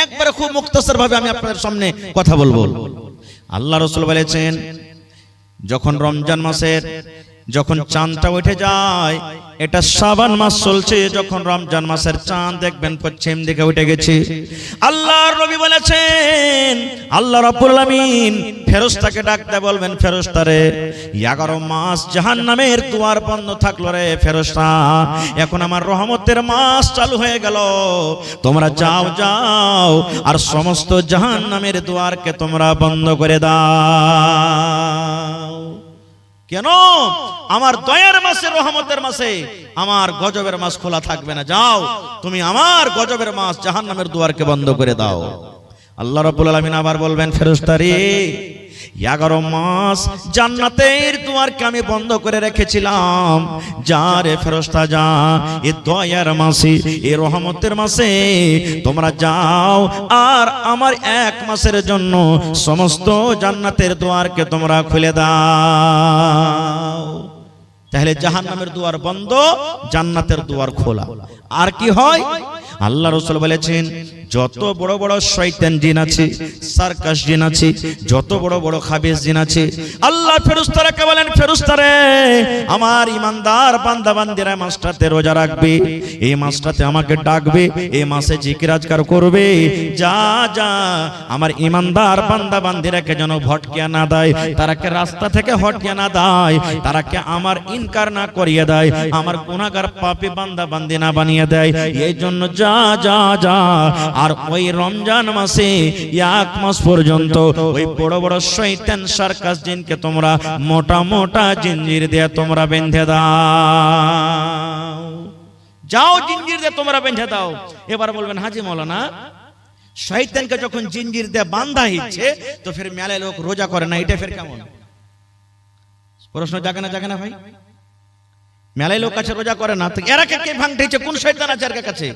একবারে খুব মুক্তসর ভাবে আমি আপনাদের সামনে কথা বলবো। আল্লাহ রাসূল বলেছেন, যখন রমজান মাসের যখন চাঁদটা উঠে যায়, এটা শাবান মাস চলছে, যখন রমজান মাসের চাঁদ দেখবেন পশ্চিম দিকে উঠে গেছে, আল্লাহর নবী বলেছেন আল্লাহ রাব্বুল আলামিন ফেরেশতাকে ডাকতে বলবেন, ফেরেশতারে 11 মাস জাহান্নামের দুয়ার বন্ধ থাকলো রে ফেরেশতা, এখন আমার রহমতের মাস চালু হয়ে গেল, তোমরা যাও যাও আর সমস্ত জাহান্নামের দুয়ারকে তোমরা বন্ধ করে দাও। কেন? আমার দয়ার মাসে, রহমতের মাসে আমার গজবের মাস খোলা থাকবে না। যাও তুমি আমার গজবের মাস জাহান্নামের দুয়ারকে বন্ধ করে দাও। আল্লাহ রাব্বুল আলামিন আবার বলবেন, ফেরেশতারে 11 মাস জান্নাতের দুয়ারকে আমি বন্ধ করে রেখেছিলাম, যা রে ফেরেশতা যা, এই দয়ার মাসে, এই রহমতের মাসে তোমরা যাও আর আমার 1 মাসের জন্য সমস্ত জান্নাতের দুয়ারকে তোমরা খুলে দাও। তাহলে জাহান্নামের দুয়ার বন্ধ, জান্নাতের দুয়ার খোলা। আর কি হয়? আল্লাহ রাসূল বলেছেন, যত বড় বড় শয়তান জিন আছে, সার্কাস জিন আছে, যত বড় বড় খাবিস জিন আছে, আল্লাহ ফেরেশতাকে বলেন, ফেরেশতারে আমার ইমানদার বান্দা বান্দিরা মাসটাতে রোজা রাখবে, এই মাসটাতে আমাকে ডাকবে, এই মাসে জিকির আজকার করবে, যা যা আমার ইমানদার বান্দা বান্দিরাকে যেন ভটকিয়ে না দেয়, তারাকে রাস্তা থেকে হটিয়ে না দেয়, তারাকে আমার ইনকার না করিয়ে দেয়, আমার গুনাহগার পাপী বান্দা বান্দি না বানিয়ে দেয়। এই জন্য যা যা যা আর ওই রমজান মাসে 1 মাস পর্যন্ত ওই বড় বড় শয়তান সার্কাস জিনকে তোমরা মোটা মোটা জিঞ্জির দিয়ে তোমরা বেঁধে দাও। যাও জিঞ্জির দিয়ে তোমরা বেঁধে দাও। এবার বলবেন, হাজি মাওলানা শয়তানকে যখন জিঞ্জির দিয়ে বাঁধা হচ্ছে, তো ফের মেলায় লোক রোজা করে না, এটা ফের কেমন? প্রশ্ন জাগে না ভাই? মেলায় লোক আছে রোজা করে না, তো এরাকে কে ভাঙতেছে? কোন শয়তান আছে এর কাছে?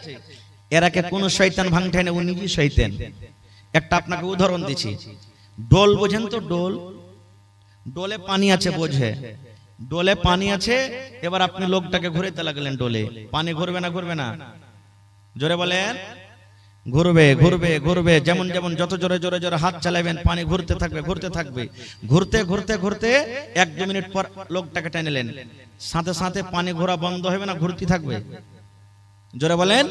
এরাকে কোন শয়তান ভাঙতে না, ও নিজেই শয়তান। একটা আপনাকে উদাহরণ দিচ্ছি, ডোল বোঝেন তো? ডোল, ডোলে পানি আছে, বোঝে? ডোলে পানি আছে, এবার আপনি লোকটাকে ঘুরাইতে লাগলেন, ডোলে পানি ঘুরবে না? ঘুরবে না? জোরে বলেন। ঘুরবে ঘুরবে ঘুরবে, যেমন যেমন যত জোরে জোরে জোরে হাত চালাবেন পানি ঘুরতে থাকবে ঘুরতে থাকবে, ঘুরতে ঘুরতে ঘুরতে 1-2 মিনিট পর লোকটাকে টেনেলেন, সাথে সাথে পানি ঘোরা বন্ধ হবে না, ঘুরতে থাকবে? জোরে বলেন।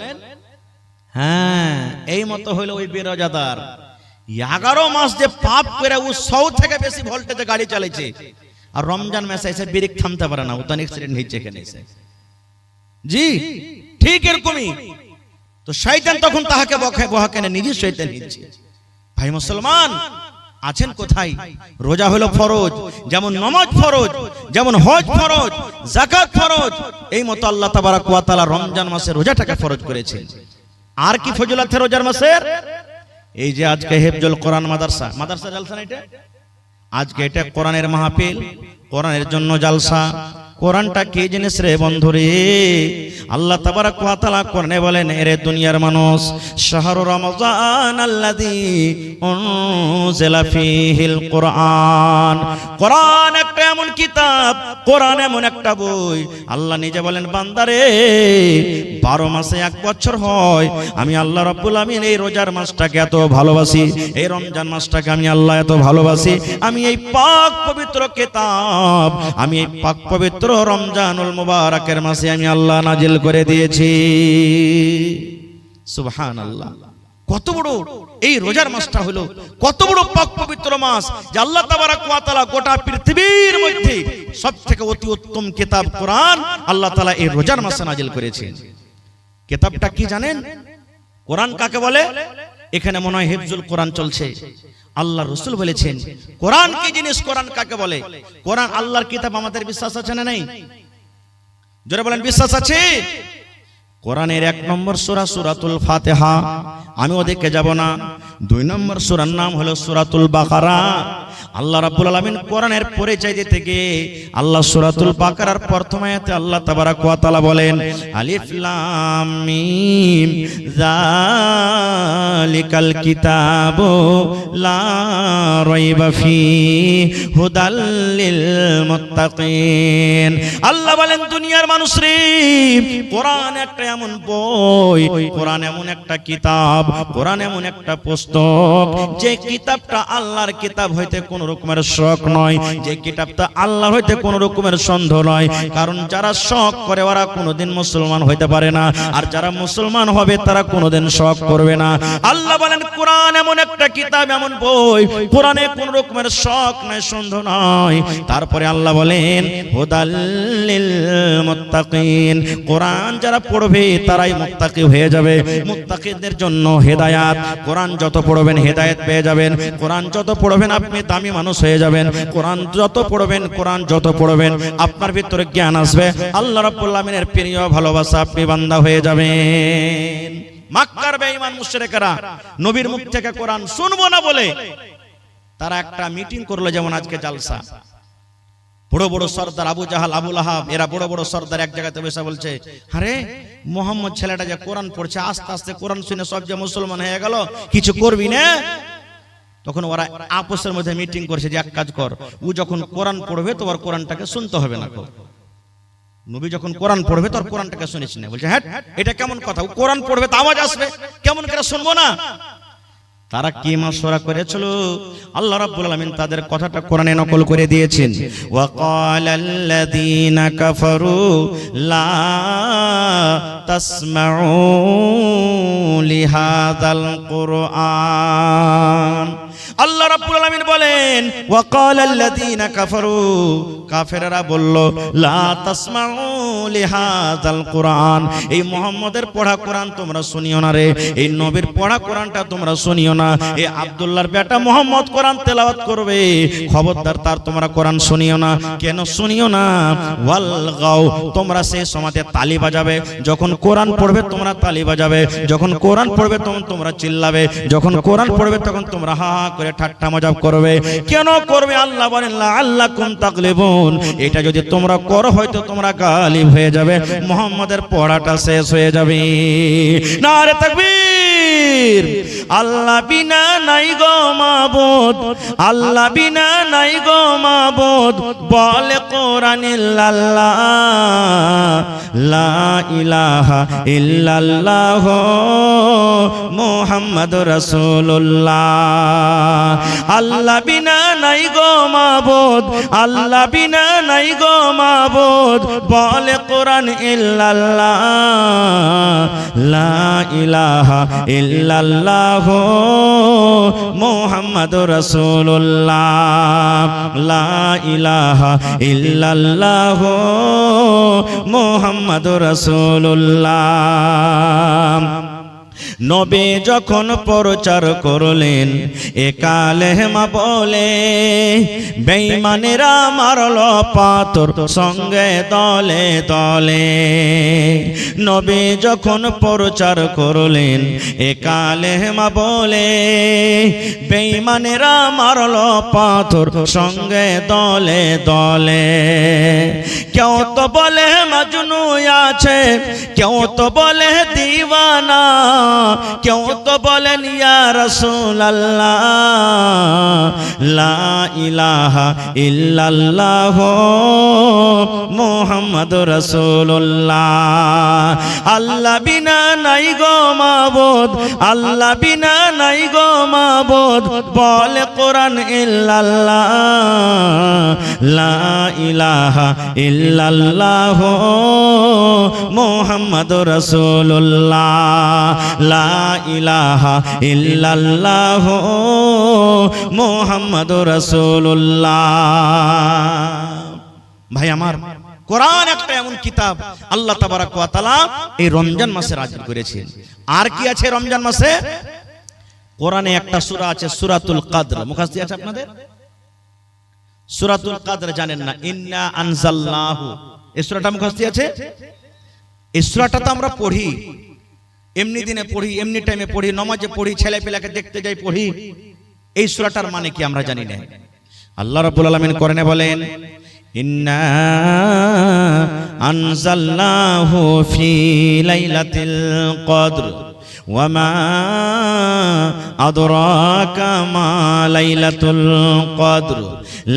হ্যাঁ, এই মতো হইলো ওই বেরোজাদার। 11 মাস যে পাপ করে ও 100 থেকে বেশি ভোল্টেজে গাড়ি চালাইছে, আর রমজান মাসে এসে ব্রেক থামতে পারে না, ও তো অ্যাক্সিডেন্ট হয়েছে এখানে এসে। জি ঠিক এরকমই। তো শয়তান তখন তাহাকে বহাকে না, নিজে শয়তান হচ্ছে। ভাই মুসলমান আছেন কোথায়? রোজা হলো ফরজ, যেমন নামাজ ফরজ, যেমন হজ ফরজ, যাকাত ফরজ, এই মতো আল্লাহ তাবারক ওয়া তাআলা রমজান মাসে রোজাটাকে ফরজ করেছেন। আর কি ফজিলত রোজার মাসের? এই যে আজকে হেফজুল কোরআন মাদ্রাসা জালসা না এটা, আজকে এটা কোরআনের মাহফিল, কোরআনের জন্য জালসা। কোরআনটা কি জিনিস রে বন্ধুরে? আল্লাহ তাবারাক ওয়া তাআলা কোরআনে বলেন, এরে দুনিয়ার মানুষ, শাহরু রমজান আল্লাযী উনজিলা ফীহিল কোরআন। কোরআন একটা এমন কিতাব, কোরআন এমন একটা বই। আল্লাহ নিজে বলেন, বান্দারে 12 মাসে 1 বছর হয়, আমি আল্লাহ রাব্বুল আমিন এই রোজার মাসটাকে এত ভালোবাসি, এই রমজান মাসটাকে আমি আল্লাহ এত ভালোবাসি, আমি এই পাক পবিত্র কিতাব, আমি এই পাক পবিত্র রমজানুল মুবারকের মাসে আমি আল্লাহ নাজিল করে দিয়েছি। সুবহানাল্লাহ। কত বড় এই রোজার মাসটা হলো, কত বড় পাক পবিত্র মাস যে আল্লাহ তাবারাক ওয়া তাআলা গোটা পৃথিবীর মধ্যে সবথেকে অতি উত্তম কিতাব কোরআন আল্লাহ তাআলা এই রোজার মাসে নাজিল করেছেন। কিতাবটা কি জানেন? কোরআন কাকে বলে? এখানে মনে হয় হিফজুল কোরআন চলছে। আল্লাহ রাসূল বলেছেন কোরআন কি জিনিস, কোরআন কাকে বলে? কোরআন আল্লাহর কিতাব। আমাদের বিশ্বাস আছে না নাই? জোরে বলেন, বিশ্বাস আছে? কোরআনের 1 নম্বর সূরা সূরাতুল ফাতিহা, আমি ওদিকে যাব না। 2 নম্বর সূরার নাম হলো সূরাতুল বাকারা। আল্লাহ রাব্বুল আলামিন কোরআনের পরিচয় দিতে গিয়ে আল্লাহ সূরাতুল বাকারার প্রথম আয়াতে আল্লাহ তাবারাক ওয়া তাআলা বলেন, আলিফ লাম মিম যালিকাল কিতাবু লা রাইবা ফীহি হুদাল লিল মুত্তাকিন। আল্লাহ বলেন, দুনিয়ার মানুষ রে, কোরআন একটা এমন বই, কোরআন এমন একটা কিতাব, কোরআন এমন একটা পুস্তক যে কিতাবটা আল্লাহর কিতাব হইতে কোন রকমের শক নয়, যে কিতাবটা আল্লাহর হইতে কোন রকমের সন্দেহ নয়। কারণ যারা শক করে ওরা কোনোদিন মুসলমান হইতে পারে না, আর যারা মুসলমান হবে তারা কোনোদিন শক করবে না। আল্লাহ বলেন কোরআন এমন একটা কিতাব, এমন বই, কোরআনে কোন রকমের শক নাই, সন্দেহ নাই। তারপরে আল্লাহ বলেন হুদাল লিল মুত্তাকিন, কোরআন যারা পড়বে তারাই মুত্তাকি হয়ে যাবে। মুত্তাকিদের জন্য হেদায়েত, কোরআন যত পড়বেন হেদায়েত পেয়ে যাবেন। কোরআন যত পড়বেন আপনি দামি মানুষ হয়ে যাবেন। কোরআন যত পড়বেন, কোরআন যত পড়বেন আপনার ভিতরে জ্ঞান আসবে, আল্লাহ রাব্বুল আমিনের প্রিয় ভালোবাসা আপনি বান্দা হয়ে যাবেন। মক্কার বেঈমান মুশরিকরা নবীর মুখ থেকে কোরআন শুনবো না বলে তারা একটা মিটিং করলো, যেমন আজকে জালসা। বড় বড় সর্দার আবু জাহাল, আবু লাহাব, এরা বড় বড় সর্দার এক জায়গাতে বসে বলছে, আরে মোহাম্মদ ছেলেটা যে কোরআন পড়ছে, আস্তে আস্তে কোরআন শুনে সব যে মুসলমান হয়ে গেল, কিছু করবি না? তখন ওরা আপসের মধ্যে মিটিং করছে যে এক কাজ কর, ও যখন কোরআন পড়বে তো ওর কোরআনটাকে শুনতে হবে না। নবী যখন কোরআন পড়বে তোর কোরআনটাকে শুনিস না। বলছে হ্যাঁ, এটা কেমন কথা? ও কোরআন পড়বে তো আওয়াজ আসবে, কেমন করে শুনবো না? তারা কি মাশওয়ারা করেছিল, আল্লাহ রাব্বুল আলামিন তাদের কথাটা কোরআনে নকল করে দিয়েছেন। ওয়া ক্বালাল্লাযীনা কাফারু লা তাসমাউ লিহাযাল কুরআন। আল্লাহ রাব্বুল আলামিন বলেন ওয়া ক্বালাল্লাযীনা কাফারু, কাফেররা বলল লা তাসমাউ লিহাযাল কুরআন, এই মুহাম্মাদের পড়া কোরআন তোমরা শুনিও না রে, এই নবীর পড়া কোরআনটা তোমরা শুনিও না। এই আব্দুল্লাহর বেটা মুহাম্মদ কোরআন তেলাওয়াত করবে, খবরদার তার তোমরা কোরআন শুনিও না। কেন শুনিও না? ওয়াল গাও, তোমরা সেই সময়তে তালি বাজাবে, যখন কোরআন পড়বে তোমরা তালি বাজাবে, যখন কোরআন পড়বে তখন তোমরা চিল্লাবে, যখন কোরআন পড়বে তখন তোমরা হা হা করে ঠাট্টা মজাক করবে। কেন করবে? আল্লাহ বলেন লাআল্লাকুম তাগলিবুন, এটা যদি তোমরা করো হয়তো তোমরা গালিব হয়ে যাবে, মুহাম্মাদের পড়াটা শেষ হয়ে যাবে। নারে তাকবীর। আল্লাহ বিনা নাই গো মাবুদ, আল্লাহ বিনা নাই গো মাবুদ, বলে কোরআন ইল্লাল্লাহ, লা ইলাহা ইল্লাল্লাহ মুহাম্মাদুর রাসূলুল্লাহ। আল্লাহ বিনা নাই গো মাবুদ, আল্লাহ বিনা নাই গো মাবুদ, বলে কোরআন ইল্লাল্লাহ, লা ইলাহা ইল্লাল্লাহ মুহাম্মাদুর রাসূলুল্লাহ, লা ইলাহা ইল্লাল্লাহ মুহাম্মাদুর রাসূলুল্লাহ। নবী যখন প্রচার করলেন এ কালেমা বলে, বেঈমানেরা মারল পাথর সঙ্গে দলে দলে। নবী যখন প্রচার করলেন এ কালেমা বলে, বেঈমানেরা মারল পাথর সঙ্গে দলে দলে। কেউ তো বলে মজনু আছে, কেউ তো বলে দিওয়ানা, কেউ তো বলেন ইয়া রাসূলুল্লাহ লা ইলাহা ইল্লাল্লাহ মুহাম্মাদুর রাসূলুল্লাহ। আল্লাহ বিনা নাই গো মাবুদ, আল্লাহ বিনা নাই গো মাবুদ, বলে কোরআন ইল্লাল্লাহ লা ইলাহা ইল্লাল্লাহ মুহাম্মাদুর রাসূলুল্লাহ লা ইলাহা ইল্লাল্লাহ মুহাম্মাদুর রাসূলুল্লাহ। ভাই আমার, কোরআন একটা এমন কিতাব আল্লাহ তাবারাক ওয়া তাআলা এই রমজান মাসে নাযিল করেছেন। আর কি আছে রমজান মাসে? কোরআনে একটা সূরা আছে সূরাতুল কদর, মুখস্থ আছে আপনাদের? সূরাতুল কদর জানেন না? ইন্না আনজালনাহু, এই সূরাটা মুখস্থ আছে? এই সূরাটা তো আমরা পড়ি, এমনি দিনে পড়ি, এমনি টাইমে পড়ি, নামাজে পড়ি, ছেলে পেলাকে দেখতে যাই পড়ি। এই সূরাটার মানে কি আমরা জানি না। আল্লাহ রাব্বুল আলামিন কোরআনে বলেন ইন্না আনজালনাহু ফি লাইলাতিল কদর ওয়া মা আদরাকা মা লাইলাতুল কদর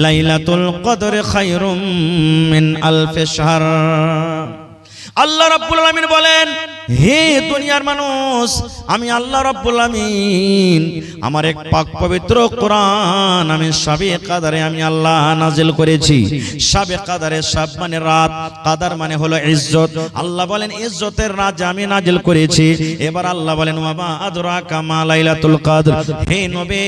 লাইলাতুল কদর খায়রুম মিন আলফি শাহর। আল্লাহ রাব্বুল আলামিন বলেন, হে দুনিয়ার মানুষ, আমি আল্লাহ রাব্বুল আলামিন আমার এক পাক পবিত্র কোরআন আমি শাবে কদরে আমি আল্লাহ নাজিল করেছি। শাবে কদরে, শাব মানে রাত, কদর মানে হলো ইজ্জত। আল্লাহ বলেন ইজ্জতের রাত আমি নাজিল করেছি। এবার আল্লাহ বলেন ওয়া মা আদরাকা মা লাইলাতুল কদর, হে নবী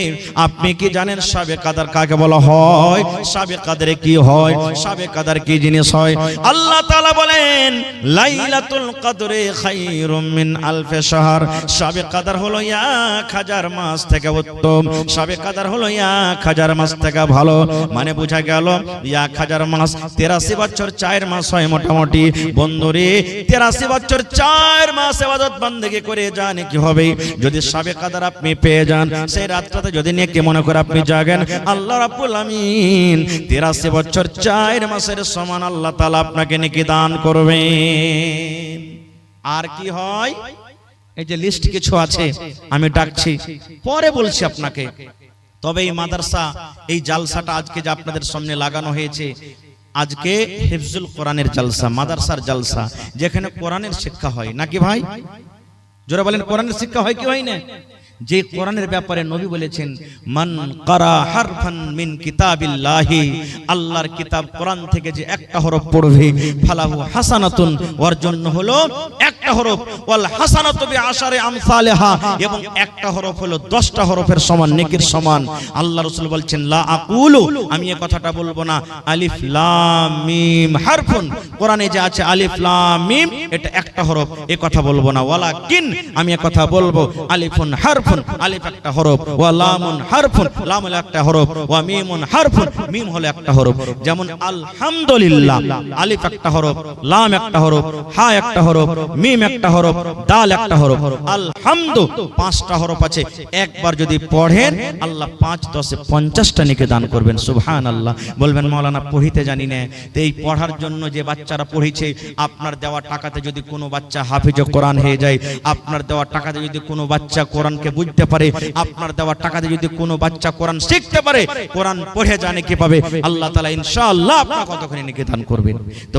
আপনি কি জানেন শাবে কদর কাকে বলা হয়? শাবে কদরে কি হয়? শাবে কদর কি জিনিস হয়? আল্লাহ তাআলা বলেন লাইলাতুল কদরে খায়রুম মিন আলফি শাহর, শাবে কদর হলো 1000 মাস থেকে উত্তম, শাবে কদর হলো 1000 মাস থেকে ভালো। মানে বোঝা গেল 1000 মাস 83 বছর 4 মাস হয় মোটামুটি। বন্ধুরে 83 বছর 4 মাস ইবাদত বندگی করে জানে কি হবে যদি শাবে কদর আপনি পেয়ে যান। সেই রাতটাতে যদি নেকি মনে করে আপনি জাগেন, আল্লাহ রাব্বুল আমিন 83 বছর 4 মাসের সমান আল্লাহ তাআলা আপনাকে নেকি দান করবেন। আর কি হয়? এই যে লিস্ট কিছু আছে আমি ডাকছি, পরে বলছি আপনাকে। তবে এই মাদ্রাসা, এই জালসাটা আজকে যে আপনাদের সামনে লাগানো হয়েছে, আজকে হিফজুল কোরআনের জালসা, মাদ্রাসার জালসা, যেখানে কোরআনের শিক্ষা হয় নাকি ভাই? জোরে বলেন, কোরআনের শিক্ষা হয় কি হয় না? যে কোরআনের ব্যাপারে নবী বলেছেন মান কারা হারফান মিন কিতাবিল্লাহি, আল্লাহর কিতাব কোরআন থেকে যে একটা হরফ পড়বে ফালাহু হাসানাতুন, ওর জন্য হলো একটা হরফ, ওয়াল হাসানাতু বিআশারি আমসালিহা, এবং একটা হরফ হলো 10টা হরফের সমান, নেকির সমান। আল্লাহ রাসূল বলছেন লা আকুলু, আমি এই কথাটা বলবো না আলিফ লাম মিম হারফুন, কোরআনে যে আছে আলিফ লাম মিম এটা একটা হরফ, এই কথা বলবো না। ওয়ালাকিন, আমি এই কথা বলবো আলিফুন হারফুন, আলিফ একটা হরফ, ওয়া লামুন হারফুন, লাম হলো একটা হরফ, ওয়া মিমুন হারফুন, মিম হলো একটা হরফ। যেমন আলহামদুলিল্লাহ, আলিফ একটা হরফ, লাম একটা হরফ, হা একটা হরফ, মিম একটা হরফ, দাল একটা হরফ। আলহামদু 5টা হরফ আছে, একবার যদি পড়েন আল্লাহ 5 10 50টা নেকি দান করবেন। সুবহানাল্লাহ। বলবেন মাওলানা পড়িতে জানি না, তো এই পড়ার জন্য যে বাচ্চারা পড়িছে, আপনার দেওয়া টাকাতে যদি কোনো বাচ্চা হাফিজ কোরআন হয়ে যায়, আপনার দেওয়া টাকাতে যদি কোনো বাচ্চা কোরআনকে বুঝতে পারে, আপনার দেওয়া টাকাতে যদি কোনো বাচ্চা কোরআন শিখতে পারে, কোরআন পড়ে জানে কি পাবে, আল্লাহ তাআলা ইনশাআল্লাহ আপনাকে কতখানি নেকি দান করবেন। তো